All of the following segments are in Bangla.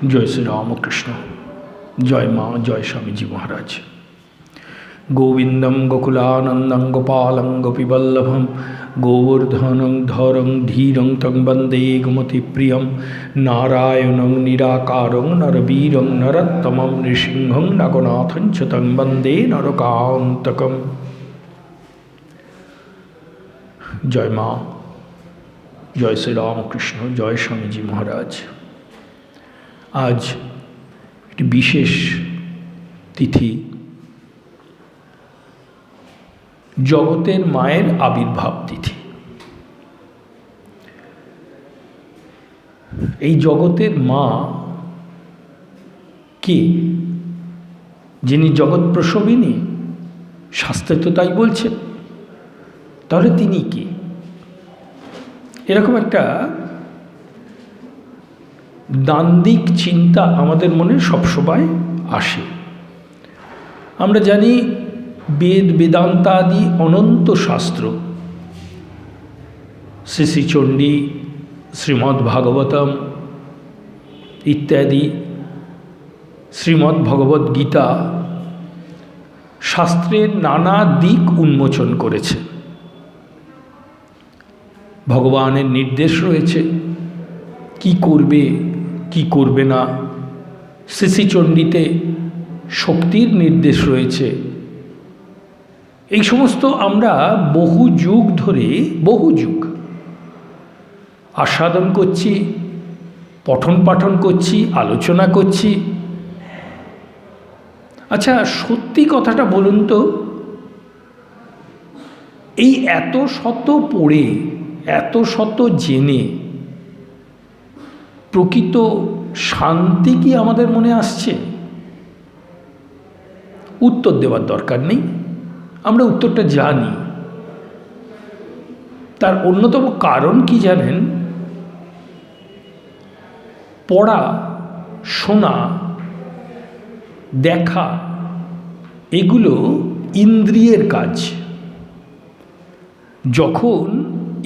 जय श्री रामकृष्ण। जय माँ, जय स्वामीजी महाराज। गोविंदम गोकुलानंदं गोपालं गोपीवल्लभं गोवर्धनं धरं धीरं तं वन्दे गोमतिप्रियं नारायणं निराकारं नरवीरं नरोत्तमं नृसिंहं नागनाथं च तं वन्दे नरकान्तकम्। जय माँ, जय श्री रामकृष्ण, जय स्वामीजी महाराज। आज एक विशेष तिथि, जगतेर मायेर आविर्भाव तिथि। এই জগতের মা কে? যিনি জগৎ প্রসবিনী, শাস্ত্রে তো তাই বলছে। তাহলে তিনি কে? এরকম একটা দান্দিক চিন্তা আমাদের মনে সবসময় আসে। আমরা জানি বেদ বেদান্তাদি অনন্ত শাস্ত্র, শ্রী শ্রী চণ্ডী, শ্রীমদ্ ভাগবতম ইত্যাদি, শ্রীমদ্ ভগবদ্ গীতা শাস্ত্রের নানা দিক উন্মোচন করেছে। ভগবানের নির্দেশ রয়েছে কি করবে কি করবে না। শ্রী শ্রী চণ্ডীতে শক্তির নির্দেশ রয়েছে। এই সমস্ত আমরা বহু যুগ ধরে, বহু যুগ আস্বাদন করছি, পঠন পাঠন করছি, আলোচনা করছি। আচ্ছা, সত্যি কথাটা বলুন তো, এই এত শত পড়ে, এত শত জেনে প্রকৃত শান্তি কি আমাদের মনে আসছে? উত্তর দেওয়ার দরকার নেই, আমরা উত্তরটা জানি। তার অন্যতম কারণ কি জানেন? পড়া, শোনা, দেখা এগুলো ইন্দ্রিয়ের কাজ। যখন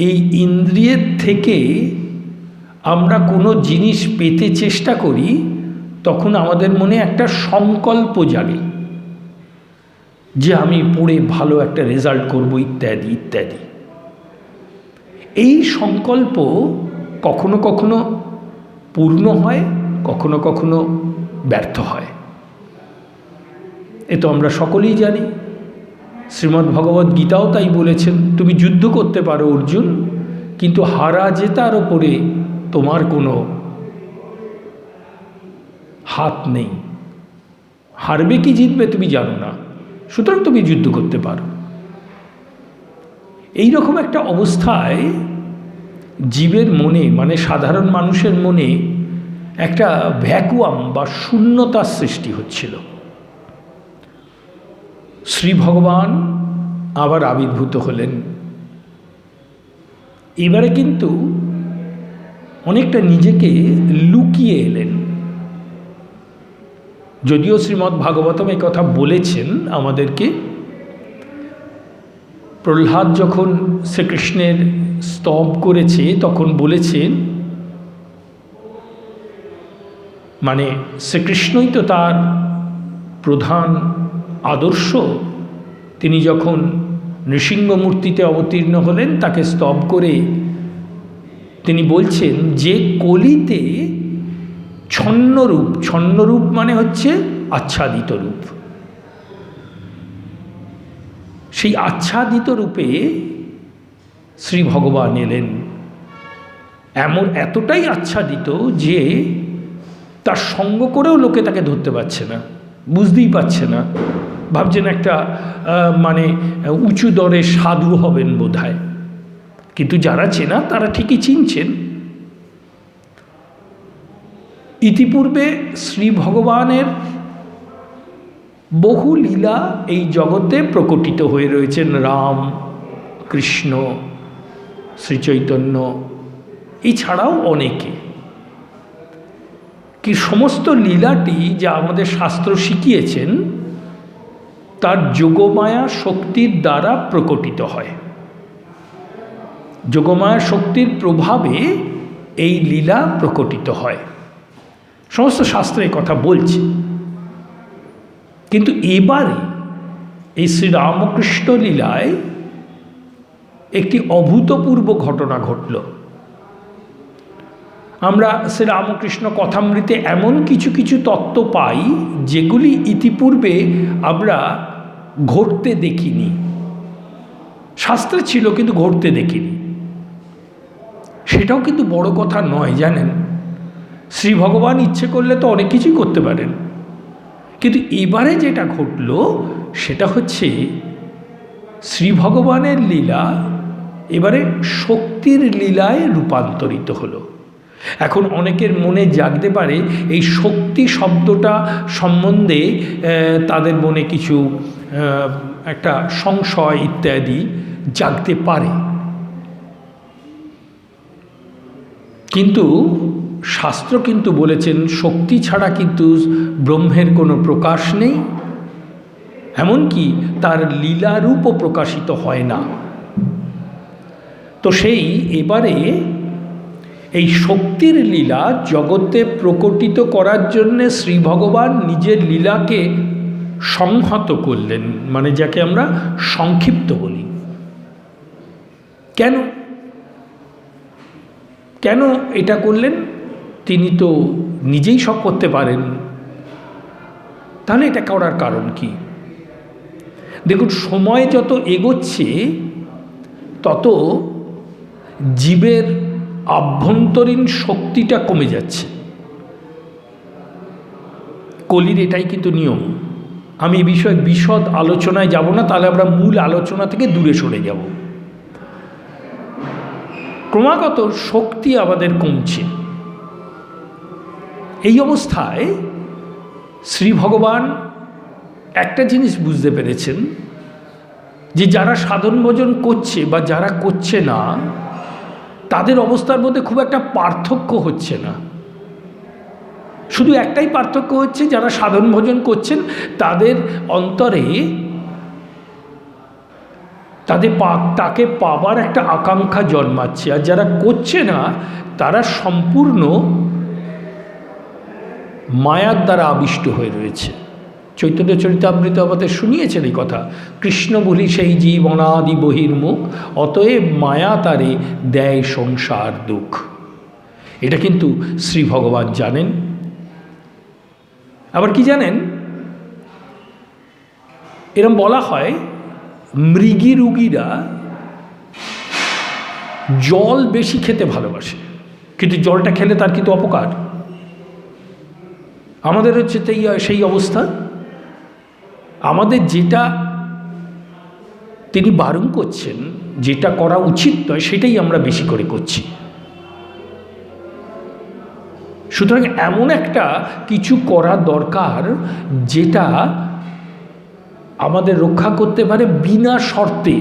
এই ইন্দ্রিয়ের থেকে আমরা কোনো জিনিস পেতে চেষ্টা করি, তখন আমাদের মনে একটা সংকল্প জাগে যে আমি পড়ে ভালো একটা রেজাল্ট করব, ইত্যাদি ইত্যাদি। এই সংকল্প কখনো কখনো পূর্ণ হয়, কখনো কখনো ব্যর্থ হয়। এ তো আমরা সকলেই জানি। শ্রীমদ্ ভগবদ্ গীতাও তাই বলেছেন, তুমি যুদ্ধ করতে পারো অর্জুন, কিন্তু হারা জেতার ওপরে তোমার কোনো হাত নেই। হারবে কি জিতবে তুমি জানো না, সুতরাং তুমি যুদ্ধ করতে পারো। এই রকম একটা অবস্থায় জীবের মনে, মানে সাধারণ মানুষের মনে একটা ভ্যাকুয়াম বা শূন্যতার সৃষ্টি হচ্ছিল। শ্রী ভগবান আবার আবির্ভূত হলেন। এবারে কিন্তু অনেকটা নিজেকে লুকিয়ে এলেন। যদিও শ্রীমদ্ ভাগবতম এই কথা বলেছেন আমাদেরকে। প্রহ্লাদ যখন শ্রীকৃষ্ণের স্তব করেছে তখন বলেছেন, মানে শ্রীকৃষ্ণই তো তার প্রধান আদর্শ। তিনি যখন নৃসিংহ মূর্তিতে অবতীর্ণ হলেন, তাকে স্তব করে তিনি বলছেন যে কলিতে ছন্নরূপ, ছন্নরূপ মানে হচ্ছে আচ্ছাদিত রূপ, সেই আচ্ছাদিত রূপে শ্রী ভগবান এলেন। এতটাই আচ্ছাদিত যে তার সঙ্গ করেও লোকে তাকে ধরতে পারছে না, বুঝতেই পারছে না। ভাবছেন একটা মানে উঁচু দরে সাধু হবেন বোধহয়, কিন্তু যারা চেনা তারা ঠিকই চিনছেন। ইতিপূর্বে শ্রী ভগবানের বহু লীলা এই জগতে প্রকটিত হয়ে রয়েছেন। রাম, কৃষ্ণ, শ্রীচৈতন্য, এছাড়াও অনেকে। কি সমস্ত লীলাটি যা আমাদের শাস্ত্র শিখিয়েছেন তার যোগমায়া শক্তির দ্বারা প্রকটিত হয়। যোগমায়া শক্তির প্রভাবে এই লীলা প্রকটিত হয়। সমস্ত শাস্ত্রে এই কথা বলছে। কিন্তু এবারে এই শ্রীরামকৃষ্ণ লীলায় একটি অভূতপূর্ব ঘটনা ঘটল। আমরা শ্রীরামকৃষ্ণ কথামৃতে এমন কিছু কিছু তত্ত্ব পাই যেগুলি ইতিপূর্বে আমরা ঘটতে দেখিনি। শাস্ত্রে ছিল কিন্তু ঘটতে দেখিনি। সেটাও কিন্তু বড় কথা নয়, জানেন। শ্রী ভগবান ইচ্ছে করলে তো অনেক কিছুই করতে পারেন, কিন্তু এবারে যেটা ঘটল সেটা হচ্ছে শ্রী ভগবানের লীলা এবারে শক্তির লীলায় রূপান্তরিত হলো। এখন অনেকের মনে জাগতে পারে এই শক্তি শব্দটা সম্বন্ধে তাদের মনে কিছু একটা সংশয় ইত্যাদি জাগতে পারে, কিন্তু শাস্ত্র কিন্তু বলেছেন শক্তি ছাড়া কিন্তু ব্রহ্মের কোনো প্রকাশ নেই, এমনকি তার লীলারূপও প্রকাশিত হয় না। তো সেই এবারে এই শক্তির লীলা জগতে প্রকটিত করার জন্যে শ্রী ভগবান নিজের লীলাকে সংহত করলেন, মানে যাকে আমরা সংক্ষিপ্ত বলি। কেন কেন এটা করলেন? তিনি তো নিজেই সব করতে পারেন, তাহলে এটা করার কারণ কি? দেখুন, সময় যত এগোচ্ছে তত জীবের আভ্যন্তরীণ শক্তিটা কমে যাচ্ছে। কলির এটাই কিন্তু নিয়ম। আমি এই বিষয়ে বিশদ আলোচনায় যাব না, তাহলে আমরা মূল আলোচনা থেকে দূরে সরে যাব। ক্রমাগত শক্তি আমাদের কমছে। এই অবস্থায় শ্রী ভগবান একটা জিনিস বুঝতে পেরেছেন যে যারা সাধন ভজন করছে বা যারা করছে না তাদের অবস্থার মধ্যে খুব একটা পার্থক্য হচ্ছে না। শুধু একটাই পার্থক্য হচ্ছে, যারা সাধন ভজন করছেন তাদের অন্তরে তাকে পাবার একটা আকাঙ্ক্ষা জন্মাচ্ছে, আর যারা করছে না তারা সম্পূর্ণ মায়ার দ্বারা আবিষ্ট হয়ে রয়েছে। চৈতন্য চরিতামৃত আমাদের শুনিয়েছেন এই কথা, কৃষ্ণ বলি সেই জীব অনাদি বহির্মুখ, অতএব মায়া তারে দেয় সংসার দুঃখ। এটা কিন্তু শ্রী ভগবান জানেন। আবার কি জানেন, এরম বলা হয় মৃগী রুগীরা জল বেশি খেতে ভালোবাসে, কিন্তু জলটা খেলে তার কিন্তু অপকার। আমাদের হচ্ছে সেই অবস্থা। আমাদের যেটা তিনি বারণ করছেন, যেটা করা উচিত নয়, সেটাই আমরা বেশি করে করছি। সুতরাং এমন একটা কিছু করা দরকার যেটা আমাদের রক্ষা করতে পারে বিনা শর্তে।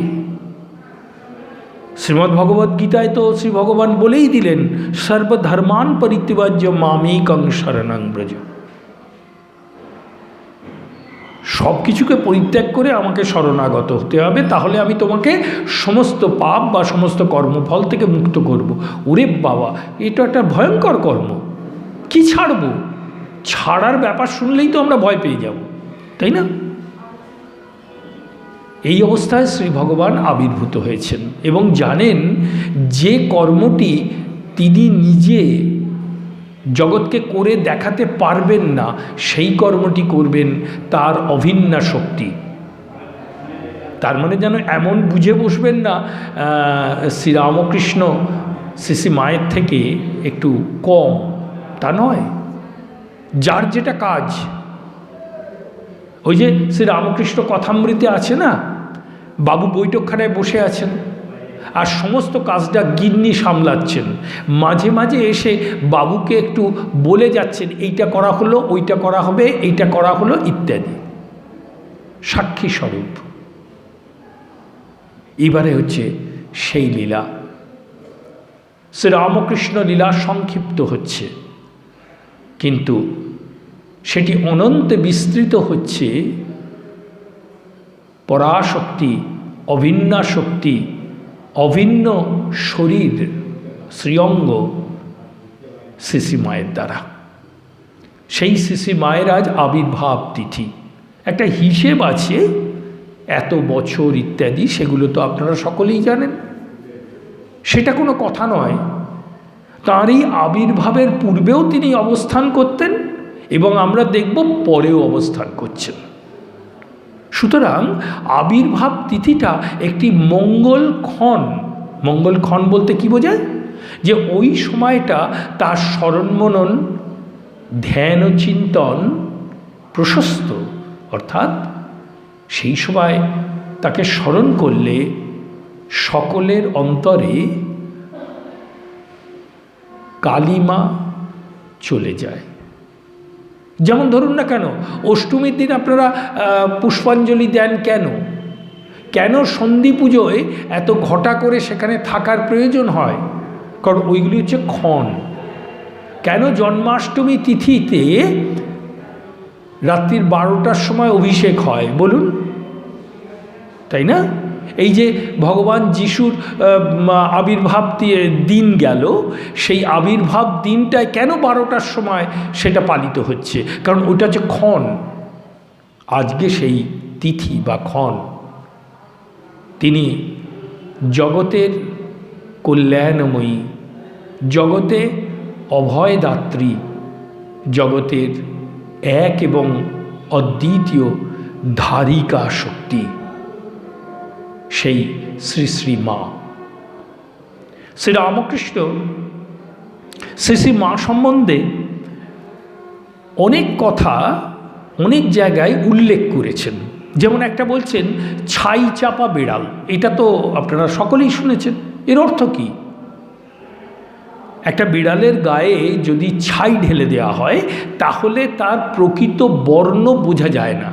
শ্রীমদ্ ভগবদ গীতায় তো শ্রী ভগবান বলেই দিলেন, সর্বধর্মান পরিত্যাজ্য মামেকং শরণং ব্রজ। সব কিছুকে পরিত্যাগ করে আমাকে শরণাগত হতে হবে, তাহলে আমি তোমাকে সমস্ত পাপ বা সমস্ত কর্মফল থেকে মুক্ত করব। ওরে বাবা, এটা একটা ভয়ঙ্কর কর্ম। কি ছাড়বো? ছাড়ার ব্যাপার শুনলেই তো আমরা ভয় পেয়ে যাব, তাই না? এই অবস্থায় শ্রী ভগবান আবির্ভূত হয়েছেন এবং জানেন যে কর্মটি তিনি নিজে জগৎকে করে দেখাতে পারবেন না, সেই কর্মটি করবেন তার অভিন্না শক্তি। তার মানে যেন এমন বুঝে বসবেন না শ্রীরামকৃষ্ণ শ্রী মায়ের থেকে একটু কম, তা নয়। যার যেটা কাজ, ওই যে শ্রীরামকৃষ্ণ কথামৃতে আছে না, বাবু বৈঠকখানায় বসে আছেন আর সমস্ত কাজটা গিন্নি সামলাচ্ছেন, মাঝে মাঝে এসে বাবুকে একটু বলে যাচ্ছেন, এইটা করা হলো, ওইটা করা হবে, এইটা করা হলো ইত্যাদি, সাক্ষী স্বরূপ। এবারে হচ্ছে সেই লীলা, শ্রীরামকৃষ্ণ লীলা সংক্ষিপ্ত হচ্ছে, কিন্তু সেটি অনন্তে বিস্তৃত হচ্ছে। পরাশক্তি, অভিন্না শক্তি, অভিন্ন শরীর, শ্রীঅঙ্গ শ্রী মায়ের দ্বারা। সেই শ্রী শ্রী মায়ের আজ আবির্ভাব তিথি। একটা হিসেব আছে, এত বছর ইত্যাদি, সেগুলো তো আপনারা সকলেই জানেন, সেটা কোনো কথা নয়। তাঁর এই আবির্ভাবের পূর্বেও তিনি অবস্থান করতেন এবং আমরা দেখব পরেও অবস্থান করছেন। সুতরাং আবির্ভাব তিথিটা একটি মঙ্গলক্ষণ। মঙ্গলক্ষণ বলতে কি বোঝায়? যে ওই সময়টা তার স্মরণ মনন, ধ্যান ও চিন্তন প্রশস্ত, অর্থাৎ সেই সময় তাকে স্মরণ করলে সকলের অন্তরে কালিমা চলে যায়। যেমন ধরুন না কেন, অষ্টমীর দিন আপনারা পুষ্পাঞ্জলি দেন কেন? কেন সন্ধি পুজোয় এত ঘটা করে সেখানে থাকার প্রয়োজন হয়? কারণ ওইগুলি হচ্ছে ক্ষণ। কেন জন্মাষ্টমী তিথিতে রাত্রির 12টার সময় অভিষেক হয় বলুন, তাই না? এই যে ভগবান যিশুর আবির্ভাব দিন গেল, সেই আবির্ভাব দিনটায় কেন 12টার সময় সেটা পালিত হচ্ছে? কারণ ওটা হচ্ছে ক্ষণ। আজকে সেই তিথি বা ক্ষণ। তিনি জগতের কল্যাণময়ী, জগতে অভয়দাত্রী, জগতের এক এবং অদ্বিতীয় ধারিকা শক্তি, সেই শ্রী শ্রী মা। শ্রী রামকৃষ্ণ শ্রী শ্রী মা সম্বন্ধে অনেক কথা অনেক জায়গায় উল্লেখ করেছেন। যেমন একটা বলছেন ছাই চাপা বেড়াল, এটা তো আপনারা সকলেই শুনেছেন। এর অর্থ কি? একটা বিড়ালের গায়ে যদি ছাই ঢেলে দেওয়া হয় তাহলে তার প্রকৃত বর্ণ বোঝা যায় না।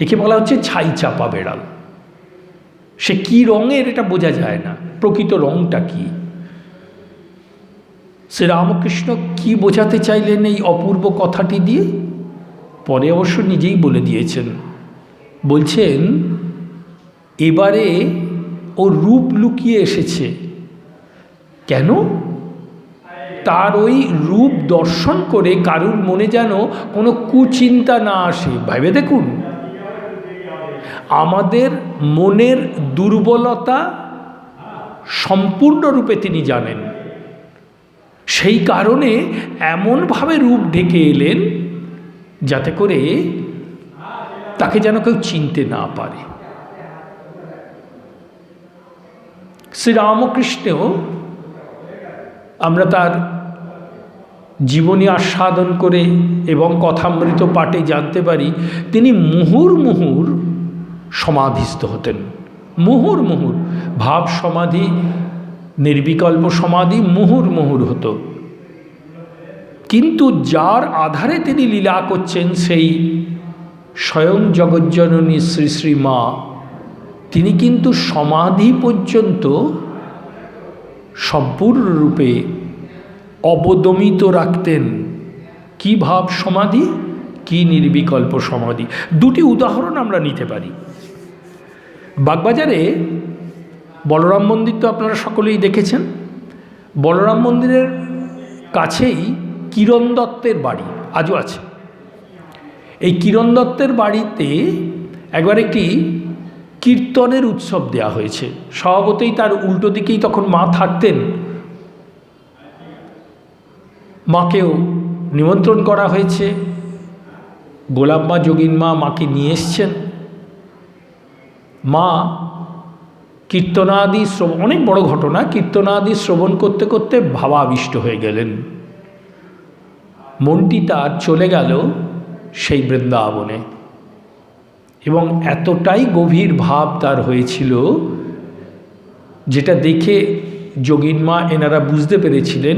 একে বলা হচ্ছে ছাই চাপা বেড়াল। সে কি রঙের এটা বোঝা যায় না, প্রকৃত রঙটা কি। শ্রীরামকৃষ্ণ কি বোঝাতে চাইলেন এই অপূর্ব কথাটি দিয়ে? পরে অবশ্য নিজেই বলে দিয়েছেন। বলছেন এবারে ও রূপ লুকিয়ে এসেছে। কেন? তার ওই রূপ দর্শন করে কারুর মনে যেন কোনো কুচিন্তা না আসে। ভাবে দেখুন, আমাদের মনের দুর্বলতা সম্পূর্ণরূপে তিনি জানেন। সেই কারণে এমনভাবে রূপ ঢেকে এলেন যাতে করে তাকে যেন কেউ চিনতে না পারে। শ্রীরামকৃষ্ণ আমরা তার জীবনী আস্বাদন করে এবং কথামৃত পাঠে জানতে পারি তিনি মুহুর্মুহুর সমাধিস্থ হতেন। মুহুর্মুহুর ভাব সমাধি, নির্বিকল্প সমাধি মুহুর্মুহুর হতো। কিন্তু যার আধারে তিনি লীলা করছেন সেই স্বয়ং জগজ্জননী শ্রী শ্রী মা, তিনি কিন্তু সমাধি পর্যন্ত সম্পূর্ণরূপে অবদমিত রাখতেন। কি ভাব সমাধি, কি নির্বিকল্প সমাধি। দুটি উদাহরণ আমরা নিতে পারি। বাগবাজারে বলরাম মন্দির তো আপনারা সকলেই দেখেছেন। বলরাম মন্দিরের কাছেই কিরণ দত্তের বাড়ি আজও আছে। এই কিরণ দত্তের বাড়িতে একবার একটি কীর্তনের উৎসব দেয়া হয়েছে। স্বভাবতই তার উল্টো দিকেই তখন মা থাকতেন। মাকেও নিমন্ত্রণ করা হয়েছে। গোলাপ মা, যোগিন মা মাকে নিয়ে এসছেন। মা কীর্তনাদি শ্রবণ, অনেক বড় ঘটনা, কীর্তনাদি শ্রবণ করতে করতে ভাবাবিষ্ট হয়ে গেলেন। মনটি তার চলে গেল সেই বৃন্দাবনে এবং এতটাই গভীর ভাব তার হয়েছিল যেটা দেখে যোগিন মা এনারা বুঝতে পেরেছিলেন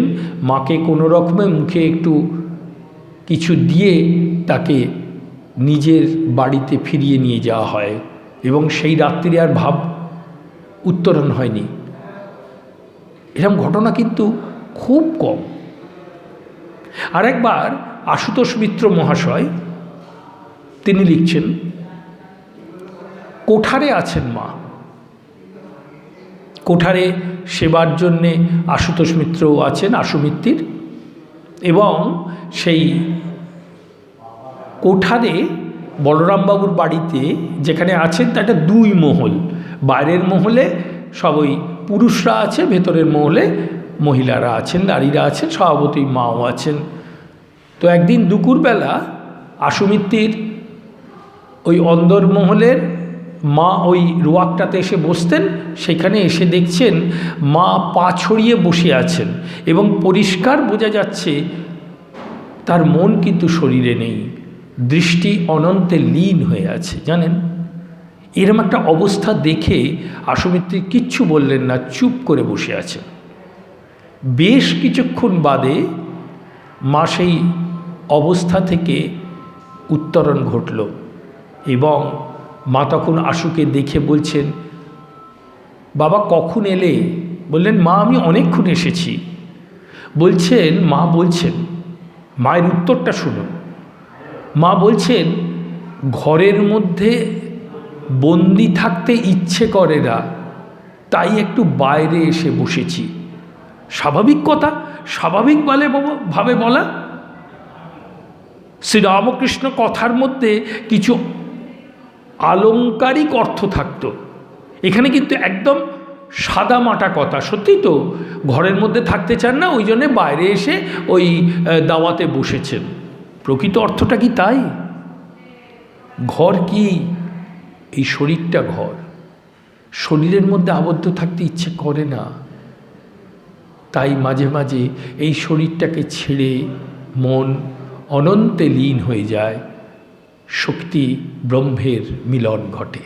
মাকে কোনো রকমে মুখে একটু কিছু দিয়ে তাকে নিজের বাড়িতে ফিরিয়ে নিয়ে যাওয়া হয় এবং সেই রাত্রি আর ভাব উত্তরণ হয়নি। এরকম ঘটনা কিন্তু খুব কম। আরেকবার আশুতোষ মিত্র মহাশয় তিনি লিখছেন, কোঠারে আছেন মা। কোঠারে সেবার জন্যে আশুতোষ মিত্রও আছেন, আশুমিত্তির। এবং সেই কোঠারে বলরামবাবুর বাড়িতে যেখানে আছেন তা একটা 2 মহল, বাইরের মহলে সব ওই পুরুষরা আছে, ভেতরের মহলে মহিলারা আছেন, নারীরা আছেন, স্বভাবতই মাও আছেন। তো একদিন দুপুরবেলা আশু মিত্তির ওই অন্দরমহলের মা ওই রোয়াকটাতে এসে বসতেন, সেখানে এসে দেখছেন মা পা ছড়িয়ে বসে আছেন এবং পরিষ্কার বোঝা যাচ্ছে তার মন কিন্তু শরীরে নেই, দৃষ্টি অনন্তে লীন হয়ে আছে। জানেন, এরম একটা অবস্থা দেখে আশু মিত্র কিচ্ছু বললেন না, চুপ করে বসে আছেন। বেশ কিছুক্ষণ বাদে মা সেই অবস্থা থেকে উত্তরণ ঘটল এবং মা তখন আশুকে দেখে বলছেন, বাবা কখন এলে? বললেন, মা আমি অনেকক্ষণ এসেছি। বলছেন, মা বলছেন, মায়ের উত্তরটা শুনুন। মা বলছেন, ঘরের মধ্যে বন্দি থাকতে ইচ্ছে করে না, তাই একটু বাইরে এসে বসেছি। স্বাভাবিক কথা, স্বাভাবিক ভাবে বলা। শ্রীরামকৃষ্ণ কথার মধ্যে কিছু আলংকারিক অর্থ থাকত, এখানে কিন্তু একদম সাদা মাটা কথা। সত্যি তো, ঘরের মধ্যে থাকতে চান না, ওই জন্যে বাইরে এসে ওই দাওয়াতে বসেছেন। প্রকৃত অর্থটা কি তাই? ঘর কি? এই শরীরটা ঘর, শরীরের মধ্যে আবদ্ধ থাকতে ইচ্ছে করে না, তাই মাঝে মাঝে এই শরীরটাকে ছেড়ে মন অনন্তে লীন হয়ে যায়, শক্তি ব্রহ্মের মিলন ঘটে।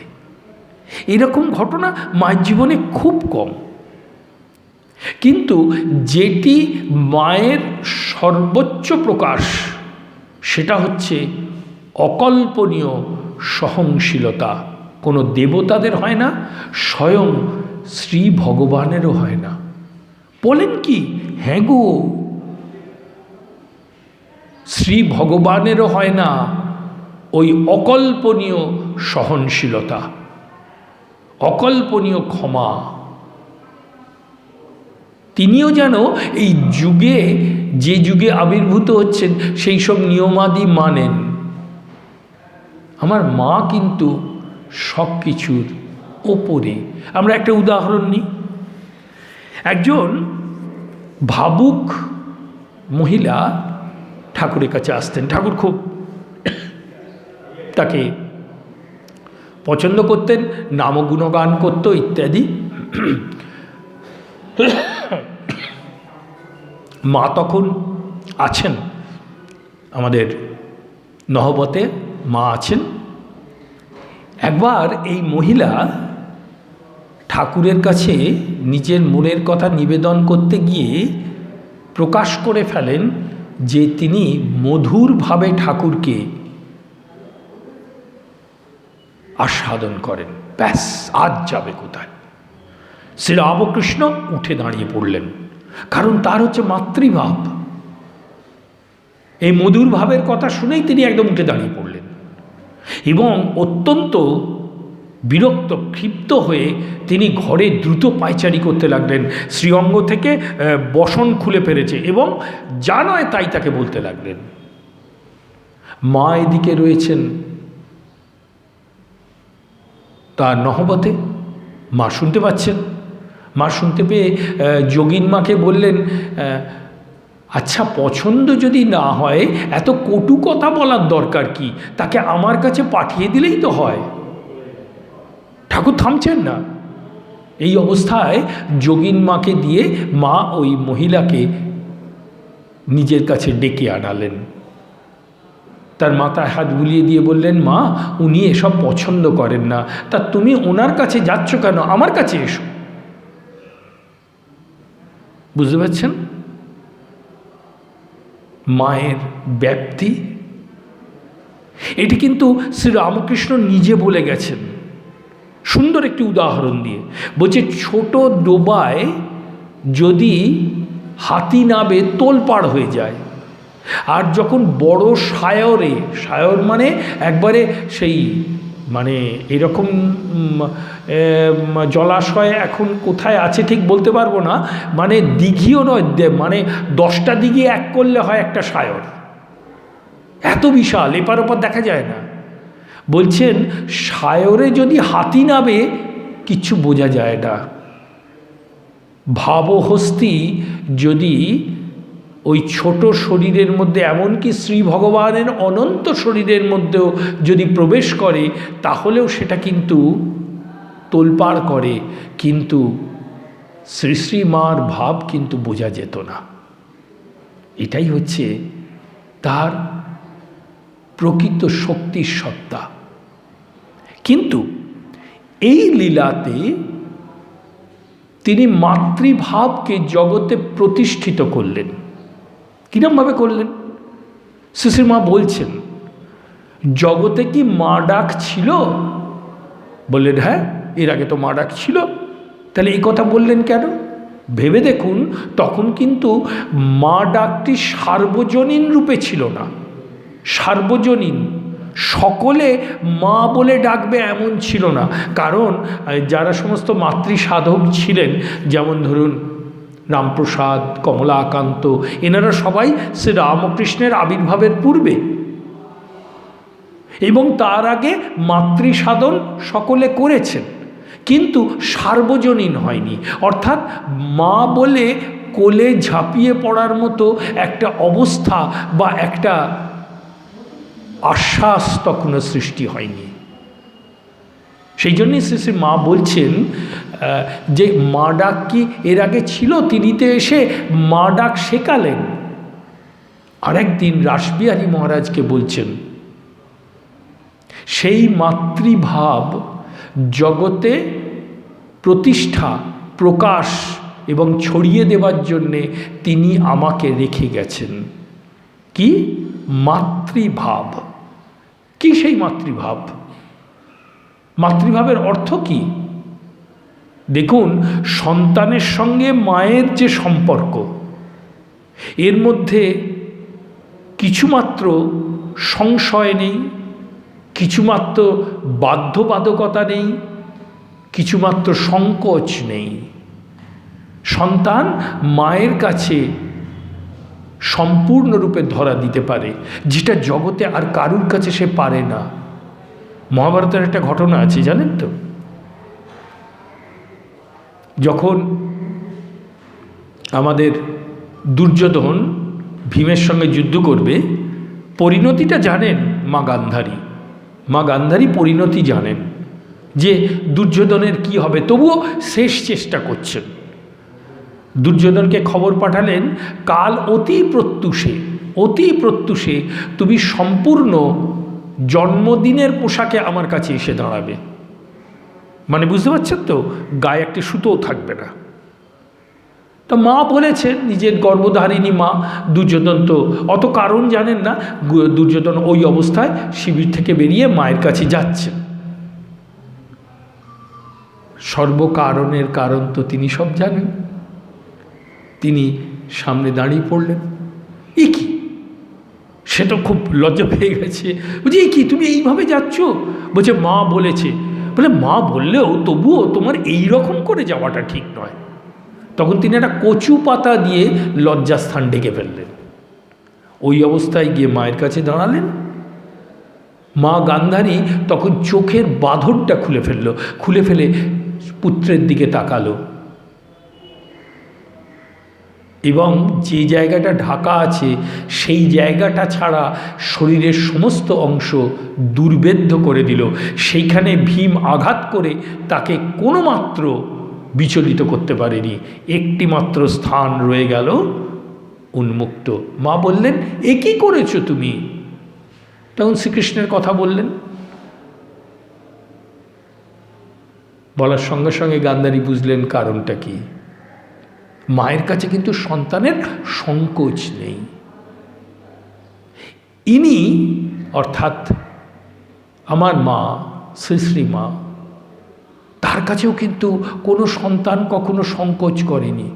এরকম ঘটনা মায়ের জীবনে খুব কম, কিন্তু যেটি মায়ের সর্বোচ্চ প্রকাশ সেটা হচ্ছে অকল্পনীয় সহনশীলতা। কোনো দেবতাদের হয় না, স্বয়ং শ্রী ভগবানেরও হয় না। বলেন কি? হ্যাঁ গো, শ্রী ভগবানেরও হয় না ওই অকল্পনীয় সহনশীলতা, অকল্পনীয় ক্ষমা। তিনিও যেন এই যুগে, যে যুগে আবির্ভূত হচ্ছেন, সেই সব নিয়মাদি মানেন। আমার মা কিন্তু সব কিছুর ওপরে। আমরা একটা উদাহরণ নিই। একজন ভাবুক মহিলা ঠাকুরের কাছে আসতেন। ঠাকুর খুব তাকে পছন্দ করতেন, নাম গুণগান করত ইত্যাদি। মা তখন আছেন আমাদের নহবতে, মা আছেন। একবার এই মহিলা ঠাকুরের কাছে নিজের মনের কথা নিবেদন করতে গিয়ে প্রকাশ করে ফেলেন যে তিনি মধুরভাবে ঠাকুরকে আস্বাদন করেন। ব্যাস, আজ যাবে কোথায়? শ্রীরামকৃষ্ণ উঠে দাঁড়িয়ে পড়লেন, কারণ তার হচ্ছে মাতৃভাব। এই মধুর ভাবের কথা শুনেই তিনি একদম উঠে দাঁড়িয়ে পড়লেন এবং অত্যন্ত বিরক্ত, ক্ষিপ্ত হয়ে তিনি ঘরে দ্রুত পায়চারি করতে লাগলেন। শ্রীঅঙ্গ থেকে বসন খুলে ফেলেছে এবং যা নয় তাই তাকে বলতে লাগলেন। মা এদিকে রয়েছেন তার নহবতে, মা শুনতে পাচ্ছেন। মা শুনতে পেয়ে যোগীন মাকে বললেন, আচ্ছা পছন্দ যদি না হয় এত কটু কথা বলার দরকার কি? তাকে আমার কাছে পাঠিয়ে দিলেই তো হয়। ঠাকুর থামছেন না। এই অবস্থায় যোগীন মাকে দিয়ে মা ওই মহিলাকে নিজের কাছে ডেকে আনালেন। তার মাথায় হাত বুলিয়ে দিয়ে বললেন, মা উনি এসব পছন্দ করেন না, তা তুমি ওনার কাছে যাচ্ছ কেন? আমার কাছে এসো। বুঝতে পারছেন মায়ের ব্যাপ্তি? এটি কিন্তু শ্রীরামকৃষ্ণ নিজে বলে গেছেন সুন্দর একটি উদাহরণ দিয়ে। বলছে, ছোট ডোবায় যদি হাতি নাবে তোলপাড় হয়ে যায়, আর যখন বড় সায়রে, সায়র মানে একবারে সেই মানে এরকম জলাশয় এখন কোথায় আছে ঠিক বলতে পারবো না, মানে দিঘিও নয়, মানে 10টা দিঘি এক করলে হয় একটা সায়র, এত বিশাল, এপার ওপার দেখা যায় না। বলছেন সায়রে যদি হাতি নামে কিচ্ছু বোঝা যায় না। ভাবহস্তি যদি ওই ছোট শরীরের মধ্যে, এমনকি শ্রী ভগবানের অনন্ত শরীরের মধ্যেও যদি প্রবেশ করে, তাহলেও সেটা কিন্তু তোলপাড় করে, কিন্তু শ্রী শ্রী মার ভাব কিন্তু বোঝা যেত না। এটাই হচ্ছে তার প্রকৃত শক্তির সত্তা। কিন্তু এই লীলাতে তিনি মাতৃভাবকে জগতে প্রতিষ্ঠিত করলেন। কিরমভাবে করলেন? শ্রী শ্রী মা বলছেন, জগতে কি মা ডাক ছিল? বললেন হ্যাঁ, এর আগে তো মা ডাক ছিল। তাহলে এই কথা বললেন কেন? ভেবে দেখুন, তখন কিন্তু মা ডাকটি সার্বজনীন রূপে ছিল না। সার্বজনীন সকলে মা বলে ডাকবে এমন ছিল না। কারণ যারা সমস্ত মাতৃ সাধক ছিলেন, যেমন ধরুন রামপ্রসাদ, কমলাকান্ত, এনারা সবাই শ্রী রামকৃষ্ণের আবির্ভাবের পূর্বে এবং তার আগে মাতৃ সাধন সকলে করেছেন, কিন্তু সার্বজনীন হয়নি। অর্থাৎ মা বলে কোলে ঝাঁপিয়ে পড়ার মতো একটা অবস্থা বা একটা আশ্বাস তখনও সৃষ্টি হয়নি। সেই জন্যই শ্রী শ্রী মা বলছেন যে মা ডাক কি এর আগে ছিল? তিনি তো এসে মা ডাক শেখালেন। আরেকদিন রাসবিহারী মহারাজকে বলছেন, সেই মাতৃভাব জগতে প্রতিষ্ঠা, প্রকাশ এবং ছড়িয়ে দেবার জন্যে তিনি আমাকে রেখে গেছেন। কি মাতৃভাব? কি সেই মাতৃভাব? মাতৃভাবের অর্থ কি? দেখুন, সন্তানের সঙ্গে মায়ের যে সম্পর্ক, এর মধ্যে কিছুমাত্র সংশয় নেই, কিছুমাত্র বাধ্যবাধকতা নেই, কিছুমাত্র সংকোচ নেই। সন্তান মায়ের কাছে সম্পূর্ণরূপে ধরা দিতে পারে, যেটা জগতে আর কারুর কাছে সে পারে না। মহাভারতের একটা ঘটনা আছে, জানেন তো? যখন আমাদের দুর্যোধন ভীমের সঙ্গে যুদ্ধ করবে, পরিণতিটা জানেন মা গান্ধারী। মা গান্ধারী পরিণতি জানেন যে দুর্যোধনের কি হবে, তবুও শেষ চেষ্টা করছেন। দুর্যোধনকে খবর পাঠালেন, কাল অতি প্রত্যুষে তুমি সম্পূর্ণ জন্মদিনের পোশাকে আমার কাছে এসে দাঁড়াবে। মানে বুঝতে পারছেন তো, গায়ে একটি সুতোও থাকবে না। তো মা বলেছেন, নিজের গর্ভধারিণী মা। দুর্যোধন তো অত কারণ জানেন না। দুর্যোধন ওই অবস্থায় শিবির থেকে বেরিয়ে মায়ের কাছে যাচ্ছেন। সর্বকারণের কারণ তো তিনি সব জানেন। তিনি সামনে দাঁড়িয়ে পড়লেন। এ কি? সে তো খুব লজ্জা পেয়ে গেছে। বলছি, এ কি, তুমি এইভাবে যাচ্ছ? বলছে মা বলেছে। বলে মা বললেও তবুও তোমার এই রকম করে যাওয়াটা ঠিক নয়। তখন তিনি একটা কচু পাতা দিয়ে লজ্জাস্থান ঢেকে ফেললেন। ওই অবস্থায় গিয়ে মায়ের কাছে দাঁড়ালেন। মা গান্ধারী তখন চোখের বাঁধনটা খুলে ফেলে পুত্রের দিকে তাকালো, এবং যে জায়গাটা ঢাকা আছে সেই জায়গাটা ছাড়া শরীরের সমস্ত অংশ দুর্বেদ্য করে দিল। সেইখানে ভীম আঘাত করে তাকে কোনো মাত্র বিচলিত করতে পারেনি। একটি মাত্র স্থান রয়ে গেল উন্মুক্ত। মা বললেন, এ কী করেছো তুমি? তখন শ্রীকৃষ্ণের কথা বললেন। বলার সঙ্গে সঙ্গে গান্ধারী বুঝলেন কারণটা কি। মায়ের কাছে কিন্তু সন্তানের সংকোচ নেই। ইনি অর্থাৎ আমার মা, শ্রী শ্রী মা, তার কাছেও কিন্তু কোনো সন্তান কখনো সংকোচ করেনি।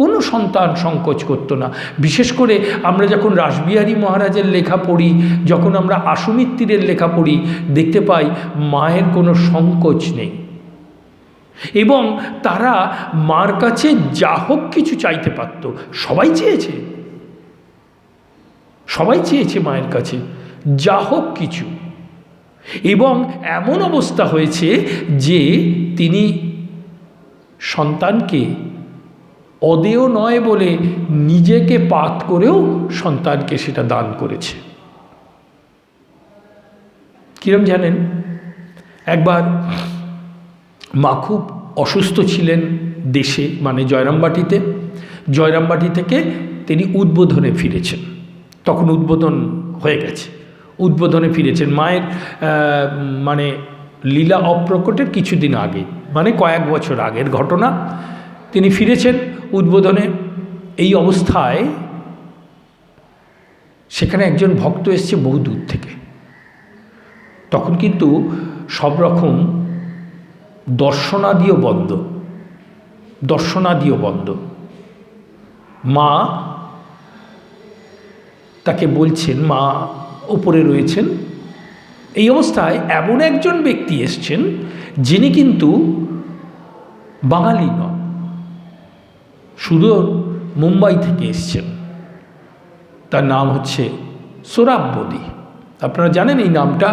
কোনো সন্তান সংকোচ করতো না। বিশেষ করে আমরা যখন রাসবিহারী মহারাজের লেখা পড়ি, যখন আমরা আশুমিত্তিরের লেখা পড়ি, দেখতে পাই মায়ের কোনো সংকোচ নেই। এবং তারা মার কাছে যা হোক কিছু চাইতে পারত। সবাই চেয়েছে, সবাই চেয়েছে মায়ের কাছে যা হোক কিছু। এবং এমন অবস্থা হয়েছে যে তিনি সন্তানকে অদেয় নয় বলে নিজেকে পাত করেও সন্তানকে সেটা দান করেছে। কিরম জানেন, একবার মা খুব অসুস্থ ছিলেন দেশে, মানে জয়রামবাটিতে। জয়রামবাটি থেকে তিনি উদ্বোধনে ফিরেছেন, তখন উদ্বোধন হয়ে গেছে, উদ্বোধনে ফিরেছেন। মায়ের মানে লীলা অপ্রকটের কিছুদিন আগে, মানে কয়েক বছর আগের ঘটনা। তিনি ফিরেছেন উদ্বোধনে। এই অবস্থায় সেখানে একজন ভক্ত এসছে বহু দূর থেকে। তখন কিন্তু সব রকম দর্শনাদিও বন্ধ, দর্শনাদিও বন্ধ। মা তাকে বলছেন, মা ওপরে রয়েছেন। এই অবস্থায় এমন একজন ব্যক্তি এসছেন যিনি কিন্তু বাঙালি নন, সুদূর মুম্বাই থেকে এসছেন। তার নাম হচ্ছে সোহরাব মোদি। আপনারা জানেন এই নামটা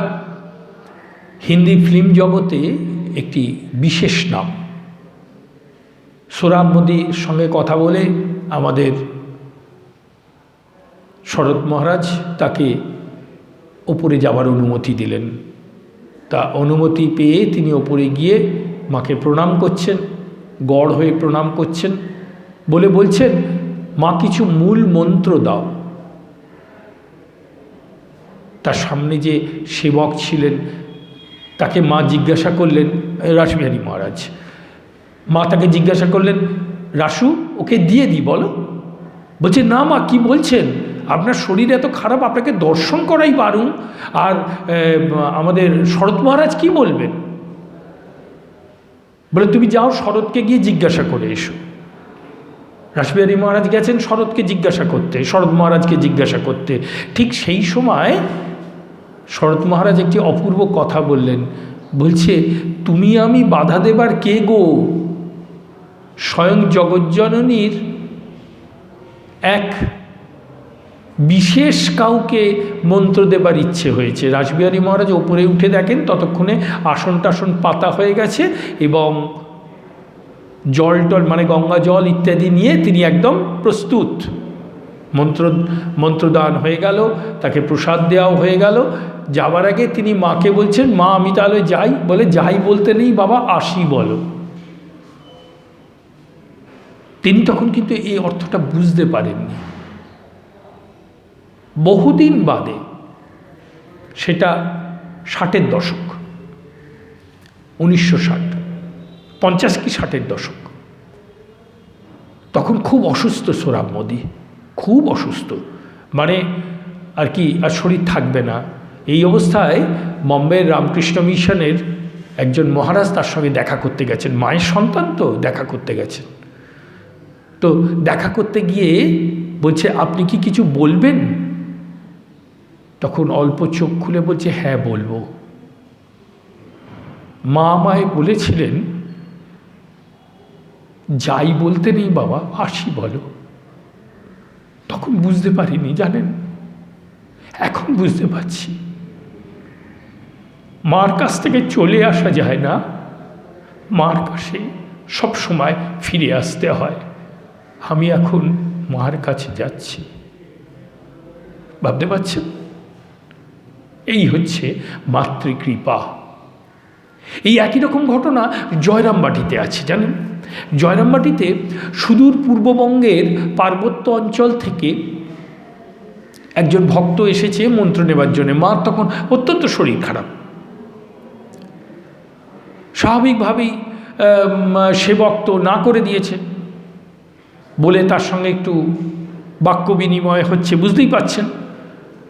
হিন্দি ফিল্ম জগতে একটি বিশেষ নাম। সোহরাব মোদির সঙ্গে কথা বলে আমাদের শরৎ মহারাজ তাকে ওপরে যাওয়ার অনুমতি দিলেন। তা অনুমতি পেয়ে তিনি ওপরে গিয়ে মাকে প্রণাম করছেন, গড় হয়ে প্রণাম করছেন, বলে বলছেন, মা কিছু মূল মন্ত্র দাও। তার সামনে যে সেবক ছিলেন তাকে মা জিজ্ঞাসা করলেন, রাসবিহারী মহারাজ, মা তাকে জিজ্ঞাসা করলেন, রাসু ওকে দিয়ে দিই বলো। বলছে, না মা, কি বলছেন, আপনার শরীর এত খারাপ, আপনাকে দর্শন করাই পারুন, আর আমাদের শরৎ মহারাজ কি বলবেন। বলে, তুমি যাও শরৎকে গিয়ে জিজ্ঞাসা করে এসো। রাসবিহারী মহারাজ গেছেন শরৎকে জিজ্ঞাসা করতে, শরৎ মহারাজকে জিজ্ঞাসা করতে। ঠিক সেই সময় শরৎ মহারাজ একটি অপূর্ব কথা বললেন। বলছে, তুমি আমি বাধা দেবার কে গো, স্বয়ং জগজ্জননীর এক বিশেষ কাউকে মন্ত্র দেবার ইচ্ছে হয়েছে। রাসবিহারী মহারাজ ওপরে উঠে দেখেন ততক্ষণে আসন টাসন পাতা হয়ে গেছে এবং জল টল মানে গঙ্গা জল ইত্যাদি নিয়ে তিনি একদম প্রস্তুত। মন্ত্রদান হয়ে গেল, তাকে প্রসাদ দেওয়াও হয়ে গেল। যাবার আগে তিনি মাকে বলছেন, মা আমি তাহলে যাই। বলে, যাই বলতে নেই বাবা, আসি বলো। তিনি তখন কিন্তু এই অর্থটা বুঝতে পারেননি। বহুদিন বাদে, সেটা 60-এর দশক, 1960, 50 কি 60-এর দশক। তখন খুব অসুস্থ সোহরাব মোদি, খুব অসুস্থ, মানে আর কি আর শরীর থাকবে না। এই অবস্থায় বম্বের রামকৃষ্ণ মিশনের একজন মহারাজ তার সঙ্গে দেখা করতে গেছেন। মায়ের সন্তান তো, দেখা করতে গেছেন। তো দেখা করতে গিয়ে বলছে, আপনি কি কিছু বলবেন? তখন অল্প চোখ খুলে বলছে, হ্যাঁ বলবো। মা আমায় বলেছিলেন, যাই বলতে নেই বাবা, আসি বলো। তখন বুঝতে পারিনি, জানেন, এখন বুঝতে পারছি। মার কাছ থেকে চলে আসা যায় না, মার কাছে সব সময় ফিরে আসতে হয়। আমি এখন মার কাছে যাচ্ছি, ভাবতে পারছেন? এই হচ্ছে মাতৃকৃপা। এই একই রকম ঘটনা জয়রামবাটিতে আছে, জানেন। জয়রামবাটিতে সুদূর পূর্ববঙ্গের পার্বত্য অঞ্চল থেকে একজন ভক্ত এসেছে মন্ত্র নেবার জন্য। মার তখন অত্যন্ত শরীর খারাপ। স্বাভাবিকভাবেই সেবক তো না করে দিয়েছে, বলে তার সঙ্গে একটু বাক্য বিনিময় হচ্ছে, বুঝতেই পাচ্ছেন।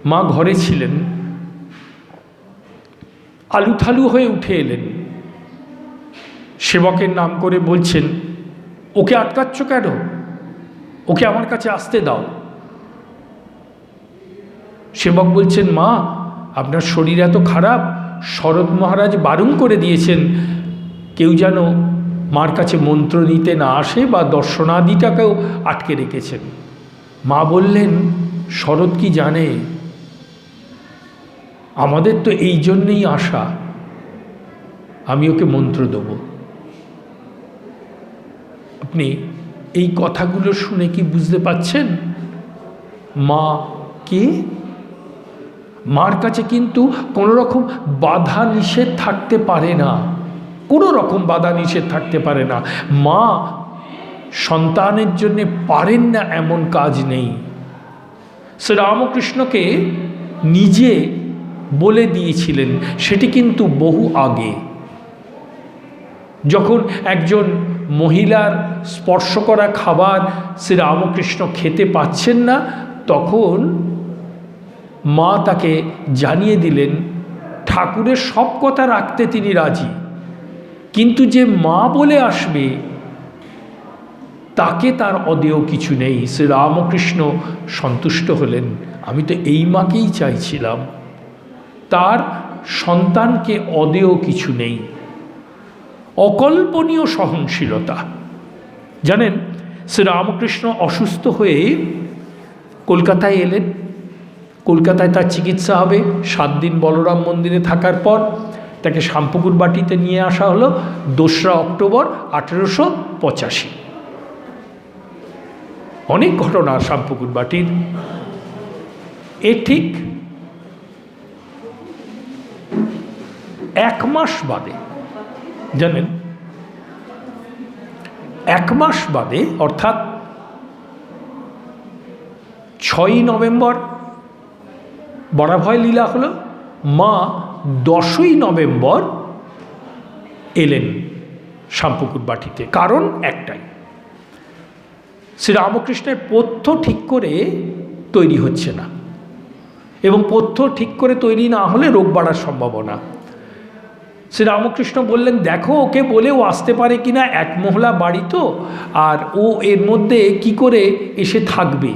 মা ঘরে ছিলেন, আলুথালু হয়ে উঠে এলেন। সেবকের নাম করে বলছেন, ওকে আটকাচ্ছ কেন, ওকে আমার কাছে আসতে দাও। সেবক বলছেন, মা আপনার শরীর এত খারাপ, শরৎ মহারাজ বারণ করে দিয়েছেন কেউ যেন মার কাছে মন্ত্র নিতে না আসে বা দর্শনাদিটাকেও আটকে রেখেছেন। মা বললেন, শরৎ কি জানে আমাদের তো এই জন্যেই আসা, আমি ওকে মন্ত্র দেব। আপনি এই কথাগুলো শুনে কি বুঝতে পাচ্ছেন মা কে? মার কাছে কিন্তু কোনো রকম বাধা নিষেধ থাকতে পারে না, কোনো রকম বাধা নিষেধ থাকতে পারে না। মা সন্তানের জন্যে পারেন না এমন কাজ নেই। শ্রীরামকৃষ্ণকে নিজে বলে দিয়েছিলেন, সেটি কিন্তু বহু আগে, যখন একজন মহিলার স্পর্শ করা খাবার শ্রীরামকৃষ্ণ খেতে পাচ্ছেন না, তখন মা তাকে জানিয়ে দিলেন ঠাকুরের সব কথা রাখতে তিনি রাজি, কিন্তু যে মা বলে আসবে তাকে তার অদেয় কিছু নেই। শ্রীরামকৃষ্ণ সন্তুষ্ট হলেন, আমি তো এই মাকেই চাইছিলাম, তার সন্তানকে অদেয় কিছু নেই। অকল্পনীয় সহনশীলতা। জানেন, শ্রীরামকৃষ্ণ অসুস্থ হয়ে কলকাতায় এলেন। কলকাতায় তার চিকিৎসা হবে। 7 দিন বলরাম মন্দিরে থাকার পর তাকে শামপুকুর বাটিতে নিয়ে আসা হলো 2রা অক্টোবর 1885। অনেক ঘটনা শামপুকুর বাটির। এ ঠিক 1 মাস বাদে, জানেন, 1 মাস বাদে, অর্থাৎ 6ই নভেম্বর বরাভয় লীলা হলো। মা 10ই নভেম্বর এলেন শামপুকুর বাটিতে। কারণ একটাই, শ্রীরামকৃষ্ণের পথ্য ঠিক করে তৈরি হচ্ছে না, এবং পথ্য ঠিক করে তৈরি না হলে রোগ বাড়ার সম্ভাবনা। শ্রীরামকৃষ্ণ বললেন, দেখো ওকে বলে ও আসতে পারে কিনা, 1 মহলা বাড়ি তো, আর ও এর মধ্যে কি করে এসে থাকবে।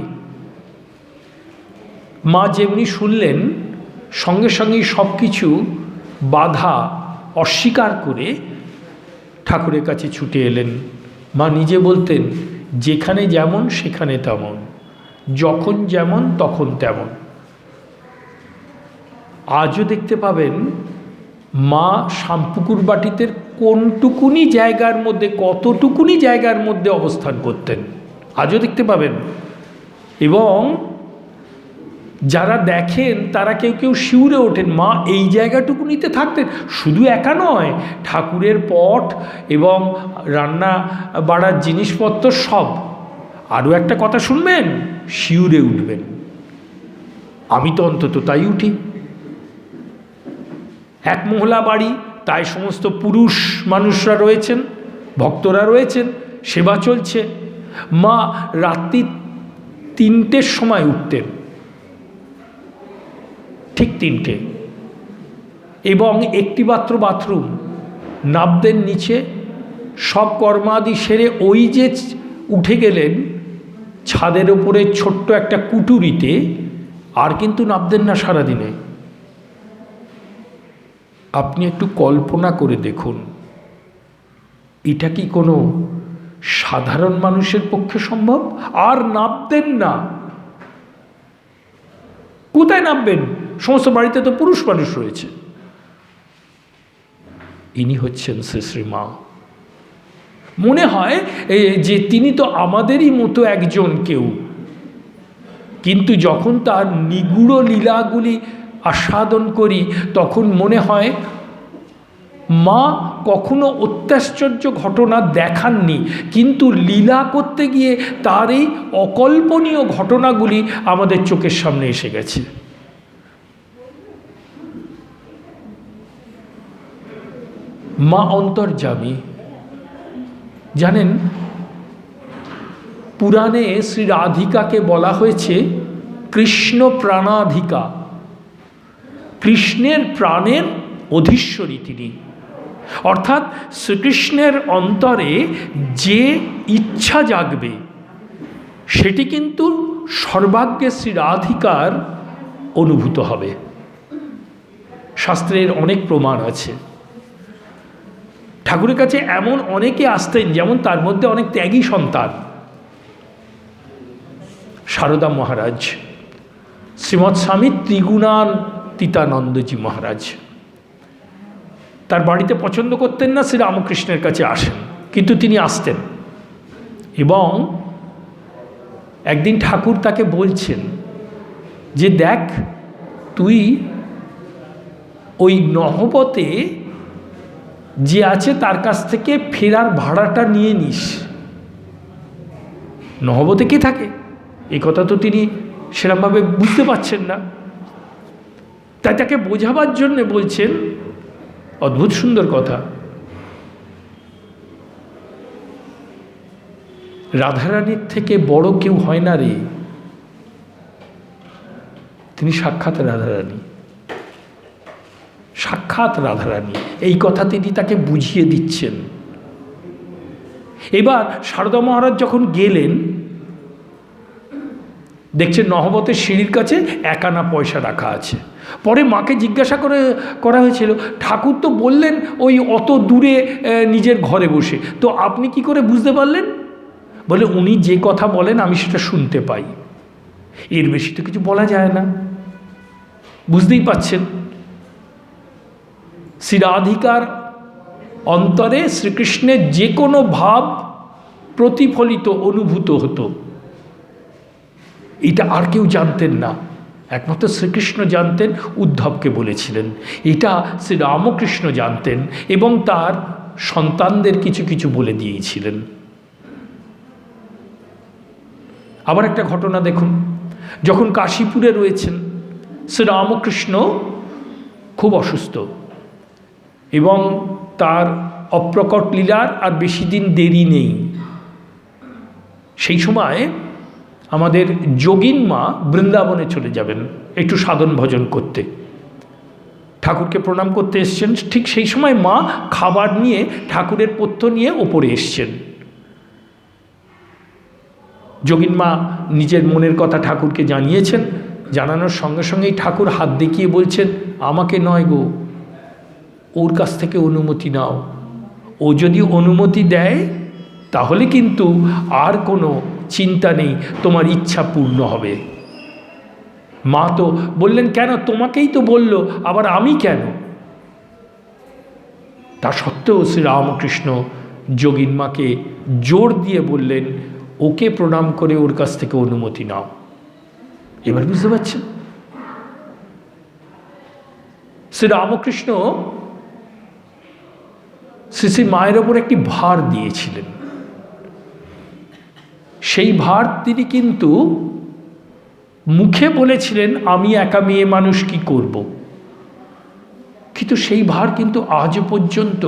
মা যেমনি শুনলেন, সঙ্গে সঙ্গেই সব কিছু বাধা অস্বীকার করে ঠাকুরের কাছে ছুটে এলেন। মা নিজে বলতেন, যেখানে যেমন সেখানে তেমন, যখন যেমন তখন তেমন। আজও দেখতে পাবেন মা শামপুকুর বাটিতে কোনটুকুনি জায়গার মধ্যে, কতটুকুনি জায়গার মধ্যে অবস্থান করতেন, আজও দেখতে পাবেন। এবং যারা দেখেন তারা কেউ কেউ শিউরে ওঠেন, মা এই জায়গাটুকুনিতে থাকতেন। শুধু একা নয়, ঠাকুরের পট এবং রান্না বাড়ার জিনিসপত্র সব। আরও একটা কথা শুনবেন, শিউরে উঠবেন। আমি তো অন্তত তাই উঠি। 1 মহলা বাড়ি, তাই সমস্ত পুরুষ মানুষরা রয়েছেন, ভক্তরা রয়েছেন, সেবা চলছে। মা রাত্রি 3টের সময় উঠতেন, ঠিক 3টে, এবং একটি মাত্র বাথরুম, নাবদের নিচে সব কর্মাদি সেরে ওই যে উঠে গেলেন ছাদের ওপরে ছোট্ট একটা কুটুরিতে, আর কিন্তু নাবদেন না সারাদিনে। আপনি একটু কল্পনা করে দেখুন, এটা কি কোনো সাধারণ মানুষের পক্ষে সম্ভব? আর নাবদেন না, কোথায় নামবেন? সমস্ত বাড়িতে তো পুরুষ মানুষ রয়েছে। ইনি হচ্ছেন শ্রী শ্রী মা। মনে হয় যে তিনি তো আমাদেরই মতো একজন কেউ, কিন্তু যখন তার নিগূঢ় লীলাগুলি আস্বাদন করি তখন মনে হয় মা কখনো অত্যাশ্চর্য ঘটনা দেখাননি, কিন্তু লীলা করতে গিয়ে তার এই অকল্পনীয় ঘটনাগুলি আমাদের চোখের সামনে এসে গেছে। মা অন্তর্যামী। জানেন, পুরাণে শ্রী রাধিকাকে বলা হয়েছে কৃষ্ণ প্রাণাধিকা, কৃষ্ণের প্রাণের অধীশ্বরী তিনি। অর্থাৎ শ্রীকৃষ্ণের অন্তরে যে ইচ্ছা জাগবে সেটি কিন্তু সর্বাগ্যে শ্রী রাধিকার অনুভূত হবে। শাস্ত্রের অনেক প্রমাণ আছে। ঠাকুরের কাছে এমন অনেকে আসতেন, যেমন তার মধ্যে অনেক ত্যাগী সন্তান। সারদা মহারাজ, শ্রীমৎ স্বামী ত্রিগুণাতীতানন্দজি মহারাজ, তার বাড়িতে পছন্দ করতেন না শ্রী রামকৃষ্ণের কাছে আসেন, কিন্তু তিনি আসতেন। এবং একদিন ঠাকুর তাকে বলছেন যে দেখ, তুই ওই নহবতে যে আছে তার কাছ থেকে ফেরার ভাড়াটা নিয়ে নিস। নহবতে কে থাকে এই কথা তো তিনি সেরকমভাবে বুঝতে পারছেন না, তাই তাকে বোঝাবার জন্য বলছেন অদ্ভুত সুন্দর কথা, রাধারানীর থেকে বড় কেউ হয় না রে, তিনি সাক্ষাৎ রাধারানী, সাক্ষাৎ রাধারানী, এই কথা তিনি তাকে বুঝিয়ে দিচ্ছেন। এবার সারদা মহারাজ যখন গেলেন, দেখছেন নহবতের সিঁড়ির কাছে 1 আনা পয়সা রাখা আছে। পরে মাকে জিজ্ঞাসা করা হয়েছিল, ঠাকুর তো বললেন ওই অত দূরে নিজের ঘরে বসে, তো আপনি কি করে বুঝতে পারলেন? বলে উনি যে কথা বলেন আমি সেটা শুনতে পাই, এর বেশি তো কিছু বলা যায় না। বুঝতেই পাচ্ছেন, শ্রী রাধিকার অন্তরে শ্রীকৃষ্ণের যে কোনো ভাব প্রতিফলিত অনুভূত হতো, এটা আর কেউ জানতেন না, একমাত্র শ্রীকৃষ্ণ জানতেন, উদ্ধবকে বলেছিলেন। এটা শ্রী রামকৃষ্ণ জানতেন এবং তার সন্তানদের কিছু কিছু বলে দিয়েছিলেন। আবার একটা ঘটনা দেখুন, যখন কাশীপুরে রয়েছেন, শ্রী রামকৃষ্ণ খুব অসুস্থ এবং তার অপ্রকট লীলার আর বেশি দিন দেরি নেই। সেই সময় আমাদের যোগিন মা বৃন্দাবনে চলে যাবেন একটু সাধন ভজন করতে, ঠাকুরকে প্রণাম করতে এসছেন। ঠিক সেই সময় মা খাবার নিয়ে, ঠাকুরের পথ্য নিয়ে ওপরে এসছেন। যোগিন মা নিজের মনের কথা ঠাকুরকে জানিয়েছেন, জানানোর সঙ্গে সঙ্গেই ঠাকুর হাত দেখিয়ে বলছেন, আমাকে নয় গো, ওর কাছ থেকে অনুমতি নাও, ও যদি অনুমতি দেয় তাহলে কিন্তু আর কোনো চিন্তা নেই, তোমার ইচ্ছা পূর্ণ হবে। মা তো বললেন, কেন, তোমাকেই তো বলল, আবার আমি কেন? তা সত্ত্বেও শ্রী রামকৃষ্ণ যোগিন মাকে জোর দিয়ে বললেন, ওকে প্রণাম করে ওর কাছ থেকে অনুমতি নাও। এবার বুঝতে পারছেন, শ্রী রামকৃষ্ণ শ্রী শ্রী মায়ের ওপর একটি ভার দিয়েছিলেন। সেই ভার তিনি কিন্তু মুখে বলেছিলেন, আমি একা মেয়ে মানুষ কি করব, কিন্তু সেই ভার কিন্তু আজ পর্যন্ত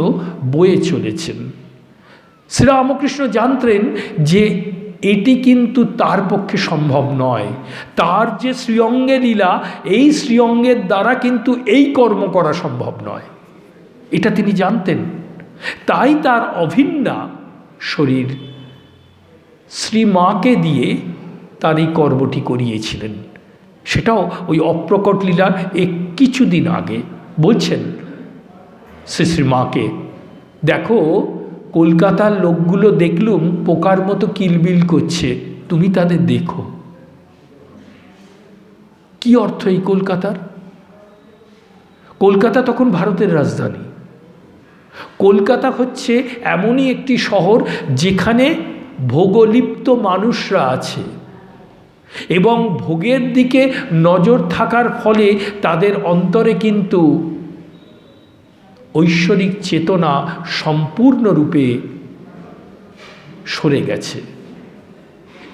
বয়ে চলেছেন। শ্রীরামকৃষ্ণ জানতেন যে এটি কিন্তু তার পক্ষে সম্ভব নয়, তার যে শ্রীঅঙ্গে লীলা, এই শ্রীঅঙ্গের দ্বারা কিন্তু এই কর্ম করা সম্ভব নয়, এটা তিনি জানতেন। তাই তার অভিন্না শরীর শ্রীমাকে দিয়ে তার এই কর্মটি করিয়েছিলেন। সেটাও ওই অপ্রকট লীলার কিছুদিন আগে বলছেন শ্রী শ্রীমাকে, দেখো কলকাতার লোকগুলো দেখলুম পোকার মতো কিলবিল করছে, তুমি তাদের দেখো। কি অর্থ এই কলকাতার? কলকাতা তখন ভারতের রাজধানী। কলকাতা হচ্ছে এমনই একটি শহর যেখানে ভোগলিপ্ত মানুষরা আছে এবং ভোগের দিকে নজর থাকার ফলে তাদের অন্তরে কিন্তু ঐশ্বরিক চেতনা সম্পূর্ণরূপে সরে গেছে।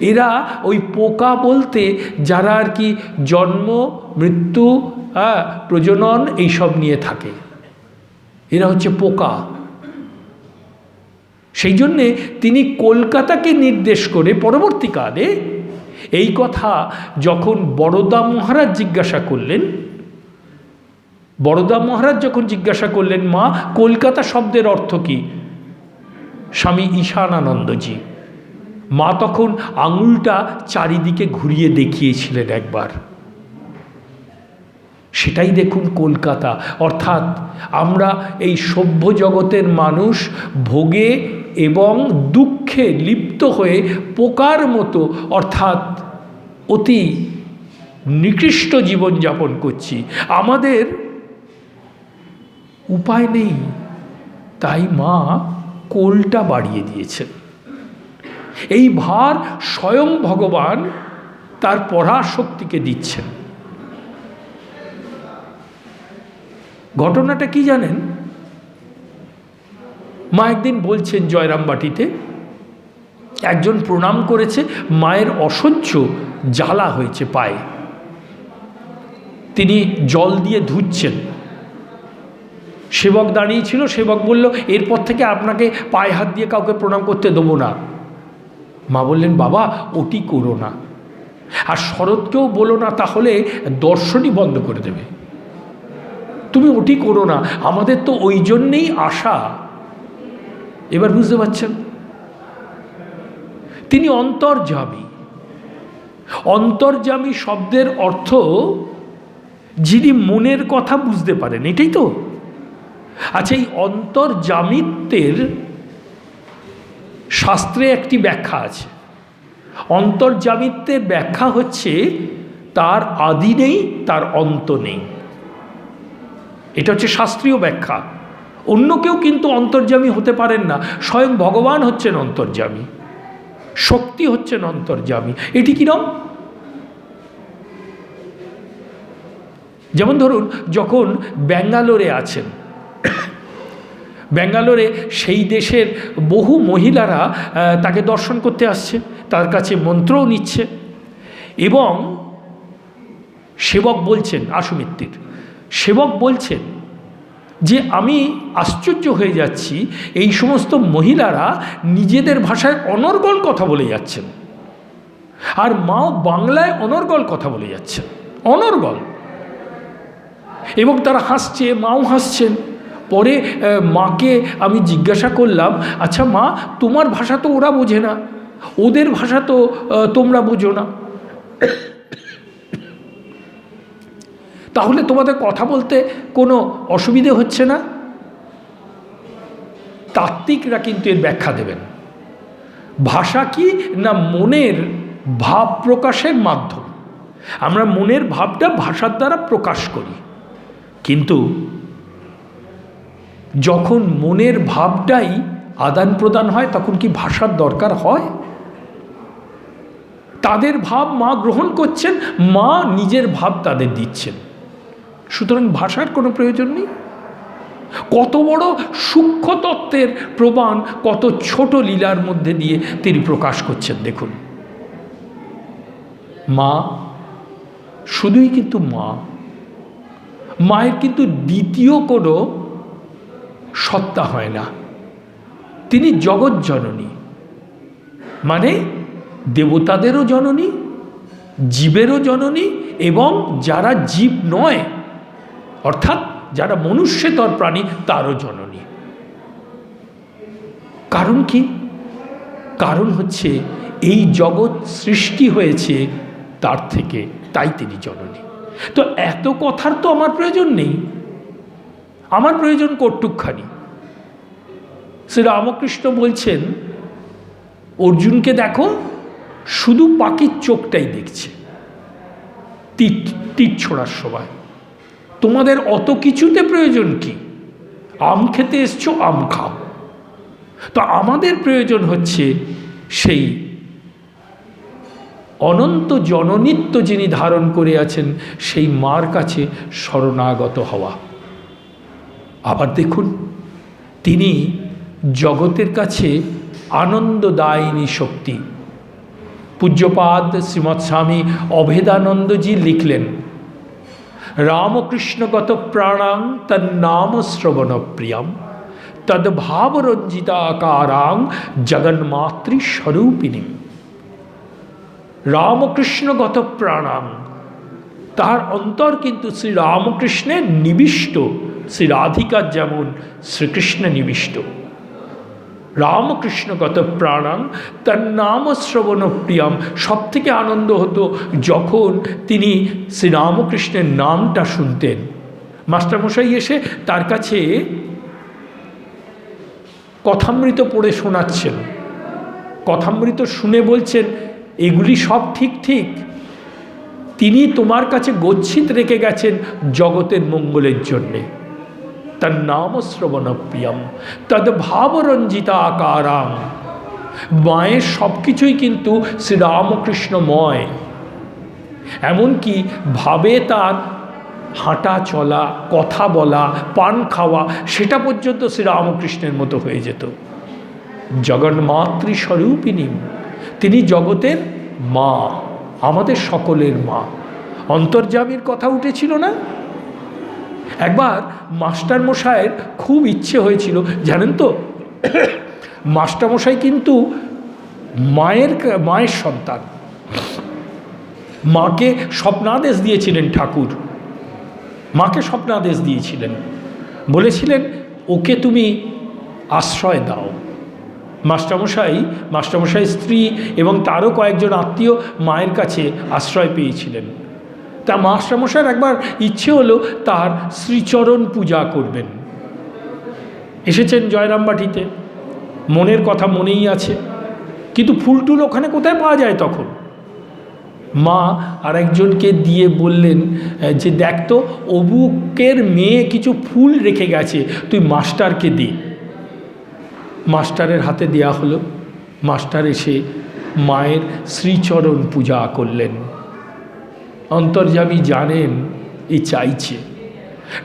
এরা ওই পোকা বলতে যারা আর কি জন্ম, মৃত্যু, প্রজনন এইসব নিয়ে থাকে, এরা হচ্ছে পোকা। সেই জন্যে তিনি কলকাতাকে নির্দেশ করে পরবর্তীকালে এই কথা যখন বরদা মহারাজ জিজ্ঞাসা করলেন, বরদা মহারাজ যখন জিজ্ঞাসা করলেন, মা কলকাতা শব্দের অর্থ কি? স্বামী ঈশানানন্দজি, মা তখন আঙুলটা চারিদিকে ঘুরিয়ে দেখিয়েছিলেন একবার। সেটাই দেখুন কলকাতা। অর্থাৎ আমরা এই সভ্য জগতের মানুষ ভোগে এবং দুঃখে লিপ্ত হয়ে পোকার মতো, অর্থাৎ অতি নিকৃষ্ট জীবনযাপন করছি। আমাদের উপায় নেই, তাই মা কোলটা বাড়িয়ে দিয়েছেন। এই ভার স্বয়ং ভগবান তার পরাশক্তিকে দিচ্ছেন। ঘটনাটা কি জানেন? মা একদিন বলছেন জয়রামবাটিতে একজন প্রণাম করেছে, মায়ের অসহ্য জ্বালা হয়েছে পায়ে, তিনি জল দিয়ে ধুচ্ছেন। সেবক দাঁড়িয়েছিল, সেবক বলল এরপর থেকে আপনাকে পায়ে হাত দিয়ে কাউকে প্রণাম করতে দেবো না। মা বললেন বাবা ওটি করো না, আর শরৎকেও বলো না, তাহলে দর্শনই বন্ধ করে দেবে। তুমি ওটি করো না, আমাদের তো ওই জন্যেই আশা। এবার বুঝতে পারছেন? তিনি অন্তর্যামী। অন্তর্যামী শব্দের অর্থ যিনি মনের কথা বুঝতে পারেন, এটাই তো। আচ্ছা, এই অন্তর্যামিত্বের শাস্ত্রে একটি ব্যাখ্যা আছে। অন্তর্যামিত্বের ব্যাখ্যা হচ্ছে তার আদি নেই, তার অন্ত নেই। এটা হচ্ছে শাস্ত্রীয় ব্যাখ্যা। অন্য কেউ কিন্তু অন্তর্যামী হতে পারেন না, স্বয়ং ভগবান হচ্ছেন অন্তর্যামী, শক্তি হচ্ছেন অন্তর্যামী। এটি কিরম? যেমন ধরুন যখন ব্যাঙ্গালোরে আছেন, ব্যাঙ্গালোরে সেই দেশের বহু মহিলারা তাকে দর্শন করতে আসছে, তার কাছে মন্ত্রও নিচ্ছে, এবং সেবক বলছেন, আশুমিত্তির সেবক বলছেন যে আমি আশ্চর্য হয়ে যাচ্ছি, এই সমস্ত মহিলারা নিজেদের ভাষায় অনর্গল কথা বলে যাচ্ছেন, আর মাও বাংলায় অনর্গল কথা বলে যাচ্ছেন, অনর্গল, এবং তারা হাসছে, মাও হাসছেন। পরে মাকে আমি জিজ্ঞাসা করলাম, আচ্ছা মা, তোমার ভাষা তো ওরা বোঝে না, ওদের ভাষা তো তোমরা বোঝো না, তাহলে তোমাদের কথা বলতে কোনো অসুবিধে হচ্ছে না? তাত্ত্বিকরা কিন্তু এর ব্যাখ্যা দেবেন। ভাষা কি না মনের ভাব প্রকাশের মাধ্যম। আমরা মনের ভাবটা ভাষার দ্বারা প্রকাশ করি, কিন্তু যখন মনের ভাবটাই আদান প্রদান হয় তখন কি ভাষার দরকার হয়? তাদের ভাব মা গ্রহণ করছেন, মা নিজের ভাব তাদের দিচ্ছেন, সুতরাং ভাষার কোনো প্রয়োজন নেই। কত বড় সূক্ষ্ম তত্ত্বের প্রমাণ কত ছোট লীলার মধ্যে দিয়ে তিনি প্রকাশ করছেন দেখুন। মা শুধুই কিন্তু মা, মায়ের কিন্তু দ্বিতীয় কোনো সত্তা হয় না। তিনি জগৎ জননী, মানে দেবতাদেরও জননী, জীবেরও জননী, এবং যারা জীব নয় অর্থাৎ যারা মনুষ্যেতর প্রাণী তারও জননী। কারণ কি? কারণ হচ্ছে এই জগৎ সৃষ্টি হয়েছে তার থেকে, তাই তিনি জননী। তো এত কথার তো আমার প্রয়োজন নেই, আমার প্রয়োজন কটুকখানি। শ্রী রামকৃষ্ণ বলছেন অর্জুনকে দেখো, শুধু পাখির চোখটাই দেখছে তীর ছোড়ার সময়, তোমাদের অত কিছুতে প্রয়োজন কি? আম খেতে এসছো, আম খাও। তো আমাদের প্রয়োজন হচ্ছে সেই অনন্ত জননিত্য যিনি ধারণ করে আছেন সেই মার কাছে শরণাগত হওয়া। আবার দেখুন, তিনি জগতের কাছে আনন্দদায়িনী শক্তি। পূজ্যপাদ শ্রীমৎ স্বামী অভেদানন্দজি লিখলেন, রামকৃষ্ণগত প্রাণাং তন্নাম শ্রবণ প্রিয়ম তদ্ভাবরঞ্জিতাকারাং জগন্মাতৃ স্বরূপিণী। রামকৃষ্ণগত প্রাণাং, তার অন্তর কিন্তু শ্রী রামকৃষ্ণের নিবিষ্ট, শ্রী রাধিকার যেমন শ্রীকৃষ্ণ নিবিষ্ট। রামকৃষ্ণগত প্রাণাং তার নাম শ্রবণ প্রিয়াম। সব থেকে আনন্দ হতো যখন তিনি শ্রীরামকৃষ্ণের নামটা শুনতেন। মাস্টারমশাই এসে তার কাছে কথামৃত পড়ে শোনাচ্ছেন, কথামৃত শুনে বলছেন এগুলি সব ঠিক ঠিক, তিনি তোমার কাছে গচ্ছিত রেখে গেছেন জগতের মঙ্গলের জন্যে। তার নাম শ্রবণ প্রিয়ম তদ ভাবরঞ্জিতা আকারাং। মায়ের সব কিছুই কিন্তু শ্রীরামকৃষ্ণময়, এমনকি ভাবে তার হাঁটা চলা, কথা বলা, পান খাওয়া সেটা পর্যন্ত শ্রীরামকৃষ্ণের মতো হয়ে যেত। জগন্মাতৃ স্বরূপিণী, তিনি জগতের মা, আমাদের সকলের মা। অন্তর্যামীর কথা উঠেছিল না? একবার মাস্টারমশাইয়ের খুব ইচ্ছে হয়েছিল, জানেন তো, মাস্টারমশাই কিন্তু মায়ের সন্তান। মাকে স্বপ্নাদেশ দিয়েছিলেন ঠাকুর, মাকে স্বপ্নাদেশ দিয়েছিলেন, বলেছিলেন ওকে তুমি আশ্রয় দাও। মাস্টারমশাই স্ত্রী এবং তারও কয়েকজন আত্মীয় মায়ের কাছে আশ্রয় পেয়েছিলেন। তা মাস্টারমশাইয়ের একবার ইচ্ছে হলো তার শ্রীচরণ পূজা করবেন। এসেছেন জয়রামবাটিতে, মনের কথা মনেই আছে, কিন্তু ফুল টুল ওখানে কোথায় পাওয়া যায় তখন? মা আর একজনকে দিয়ে বললেন যে দেখ তো অবুকের মেয়ে কিছু ফুল রেখে গেছে, তুই মাস্টারকে দে। মাস্টারের হাতে দেয়া হলো। মাস্টার এসে মায়ের শ্রীচরণ পূজা করলেন। অন্তর্যামী জানেন এ চাইছে।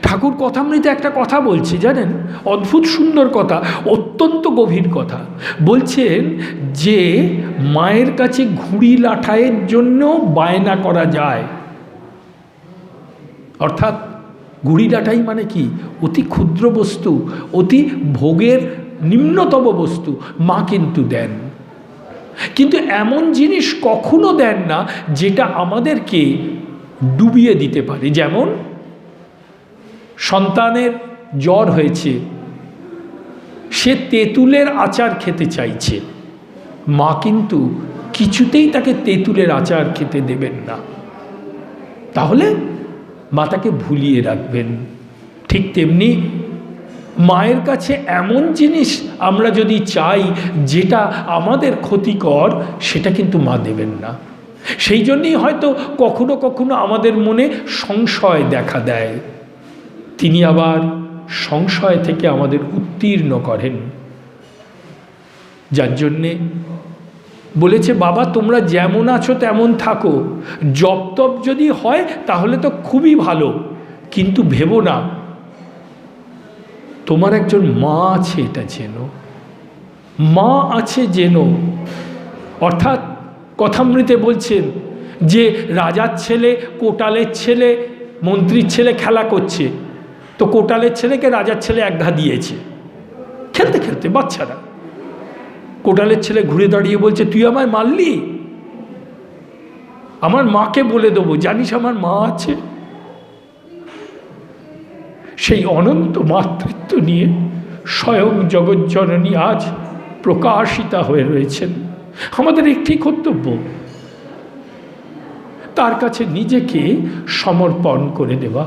ঠাকুর কথামৃতে একটা কথা বলছে জানেন, অদ্ভুত সুন্দর কথা, অত্যন্ত গভীর কথা। বলছেন যে মায়ের কাছে ঘুড়ি লাঠাইয়ের জন্য বায়না করা যায়। অর্থাৎ ঘুড়ি লাঠাই মানে কি? অতি ক্ষুদ্র বস্তু, অতি ভোগের নিম্নতম বস্তু মা কিন্তু দেন। কিন্তু এমন জিনিস কখনো দেন না যেটা আমাদেরকে ডুবিয়ে দিতে পারে। যেমন সন্তানের জ্বর হয়েছে, সে তেঁতুলের আচার খেতে চাইছে, মা কিন্তু কিছুতেই তাকে তেঁতুলের আচার খেতে দেবেন না, তাহলে মা তাকে ভুলিয়ে রাখবেন। ঠিক তেমনি মায়ের কাছে এমন জিনিস আমরা যদি চাই যেটা আমাদের ক্ষতিকর, সেটা কিন্তু মা দেবেন না। সেই জন্যই হয়তো কখনো কখনো আমাদের মনে সংশয় দেখা দেয়, তিনি আবার সংশয় থেকে আমাদের উত্তীর্ণ করেন। যার জন্যে বলেছে বাবা তোমরা যেমন আছো তেমন থাকো, জপ তপ যদি হয় তাহলে তো খুবই ভালো, কিন্তু ভেবো না তোমার একজন মা আছে, এটা জেনো, মা আছে জেনো। অর্থাৎ কথামৃতে বলছেন যে রাজার ছেলে কোটালের ছেলে মন্ত্রীর ছেলে খেলা করছে, তো কোটালের ছেলেকে রাজার ছেলে একঘা দিয়েছে। খেলতে খেলতে বাচ্চারা, কোটালের ছেলে ঘুরে দাঁড়িয়ে বলছে তুই আমায় মারলি, আমার মাকে বলে দেবো, জানিস আমার মা আছে। সেই অনন্ত মাতৃত্ব নিয়ে স্বয়ং জগজ্জননী আজ প্রকাশিতা হয়ে রয়েছেন। আমাদের একটি কর্তব্য, তার কাছে নিজেকে সমর্পণ করে দেওয়া।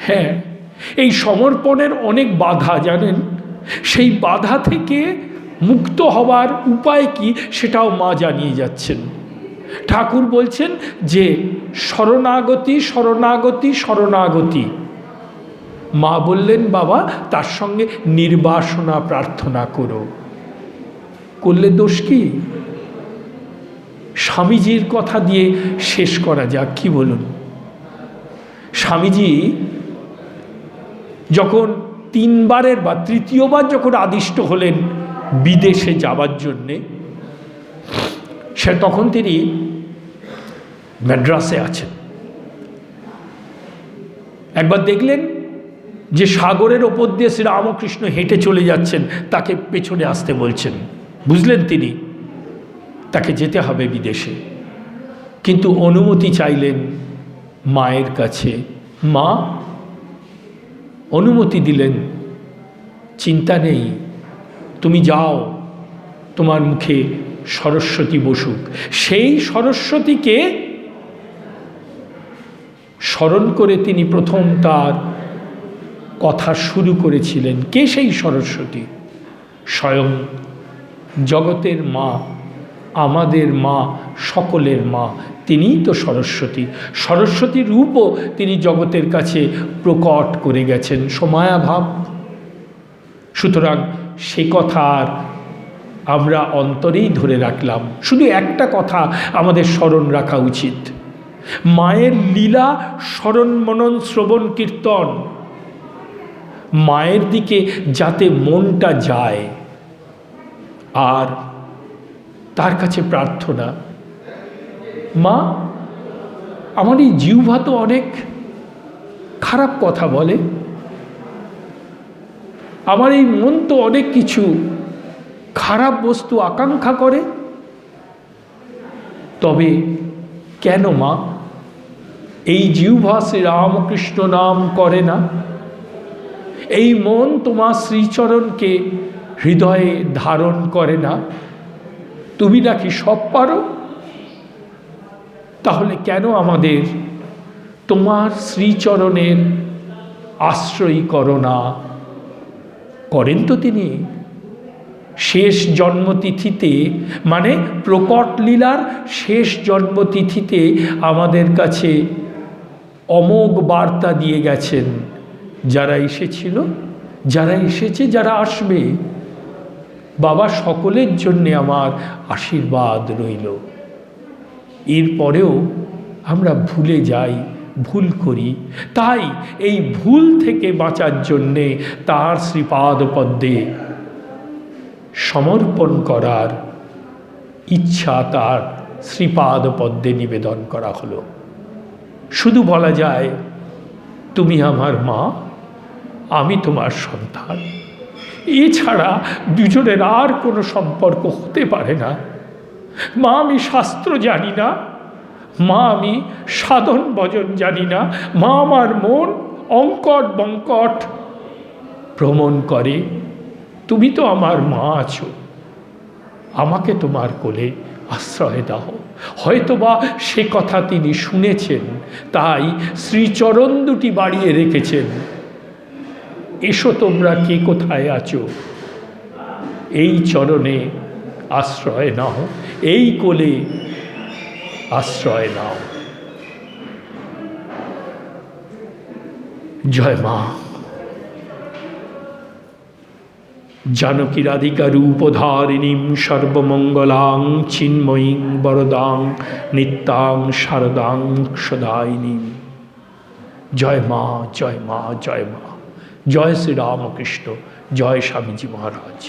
হ্যাঁ, এই সমর্পণের অনেক বাধা জানেন, সেই বাধা থেকে মুক্ত হওয়ার উপায় কি সেটাও মা জানিয়ে যাচ্ছেন। ঠাকুর বলছেন যে শরণাগতি শরণাগতি শরণাগতি। মা বললেন বাবা তার সঙ্গে নির্বাসনা প্রার্থনা করো, করলে দোষ কি? স্বামীজির কথা দিয়ে শেষ করা যাক, কি বলুন? স্বামীজি যখন তিনবারের বা তৃতীয়বার যখন আদিষ্ট হলেন বিদেশে যাবার জন্যে, তখন তিনি মাদ্রাসে আছেন। একবার দেখলেন যে সাগরের ওপর দিয়ে শ্রীরামকৃষ্ণ হেঁটে চলে যাচ্ছেন, তাকে পেছনে আসতে বলছেন। বুঝলেন তিনি তাকে যেতে হবে বিদেশে, কিন্তু অনুমতি চাইলেন মায়ের কাছে। মা অনুমতি দিলেন, চিন্তা নেই, তুমি যাও, তোমার মুখে সরস্বতী বসুক। সেই সরস্বতীকে স্মরণ করে তিনি প্রথম তার কথা শুরু করেছিলেন। কে সেই সরস্বতী? স্বয়ং জগতের মা, আমাদের মা, সকলের মা, তিনিই তো সরস্বতী। সরস্বতীর রূপও তিনি জগতের কাছে প্রকট করে গেছেন, সময়াভাব। সুতরাং সে কথা আর আমরা অন্তরেই ধরে রাখলাম। শুধু একটা কথা আমাদের স্মরণ রাখা উচিত, মায়ের লীলা স্মরণ মনন শ্রবণ কীর্তন, মায়ের দিকে যাতে মনটা যায়। আর তার কাছে প্রার্থনা, মা আমার এই জিহ্বা তো অনেক খারাপ কথা বলে, আমার এই মন তো অনেক কিছু খারাপ বস্তু আকাঙ্ক্ষা করে, তবে কেন মা এই জিহ্বা শ্রী রামকৃষ্ণ নাম করে না? এই মন তোমার শ্রীচরণকে হৃদয়ে ধারণ করে না? তুমি নাকি সব পারো, তাহলে কেন আমাদের তোমার শ্রীচরণের আশ্রয় করো না? করেন তো তিনি শেষ জন্মতিথিতে, মানে প্রকট লীলার শেষ জন্মতিথিতে আমাদের কাছে অমোঘ বার্তা দিয়ে গেছেন। যারা এসেছিল, যারা এসেছে, যারা আসবে, বাবা সকলের জন্যে আমার আশীর্বাদ রইল। এরপরেও আমরা ভুলে যাই, ভুল করি। তাই এই ভুল থেকে বাঁচার জন্যে তার শ্রীপাদপদ্মে সমর্পণ করার ইচ্ছা তার শ্রীপাদপদ্মে নিবেদন করা হলো। শুধু বলা যায়, তুমি আমার মা, আমি তোমার সন্তান। এছাড়া দুজনের আর কোনো সম্পর্ক হতে পারে না। মা আমি শাস্ত্র জানি না, মা আমি সাধন ভজন জানি না, মা আমার মন অঙ্কট বঙ্কট ভ্রমণ করে। তুমি তো আমার মা আছো, আমাকে তোমার কোলে আশ্রয় দাও। হয়তোবা সে কথা তিনি শুনেছেন, তাই শ্রীচরণ দুটি বাড়িয়ে রেখেছেন। এসো তোমরা কে কোথায় আছো, এই চরণে আশ্রয় নাও, এই কোলে আশ্রয় নাও। জয় মা। জানকী রাধিকা রূপধারিণীং সর্বমঙ্গলাং চিন্ময়ীং বরদাং নিত্যাং শারদাং সদায়িনীং। জয় মা, জয় মা, জয় মা। জয় শ্রী রামকৃষ্ণ, জয় স্বামীজি মহারাজ।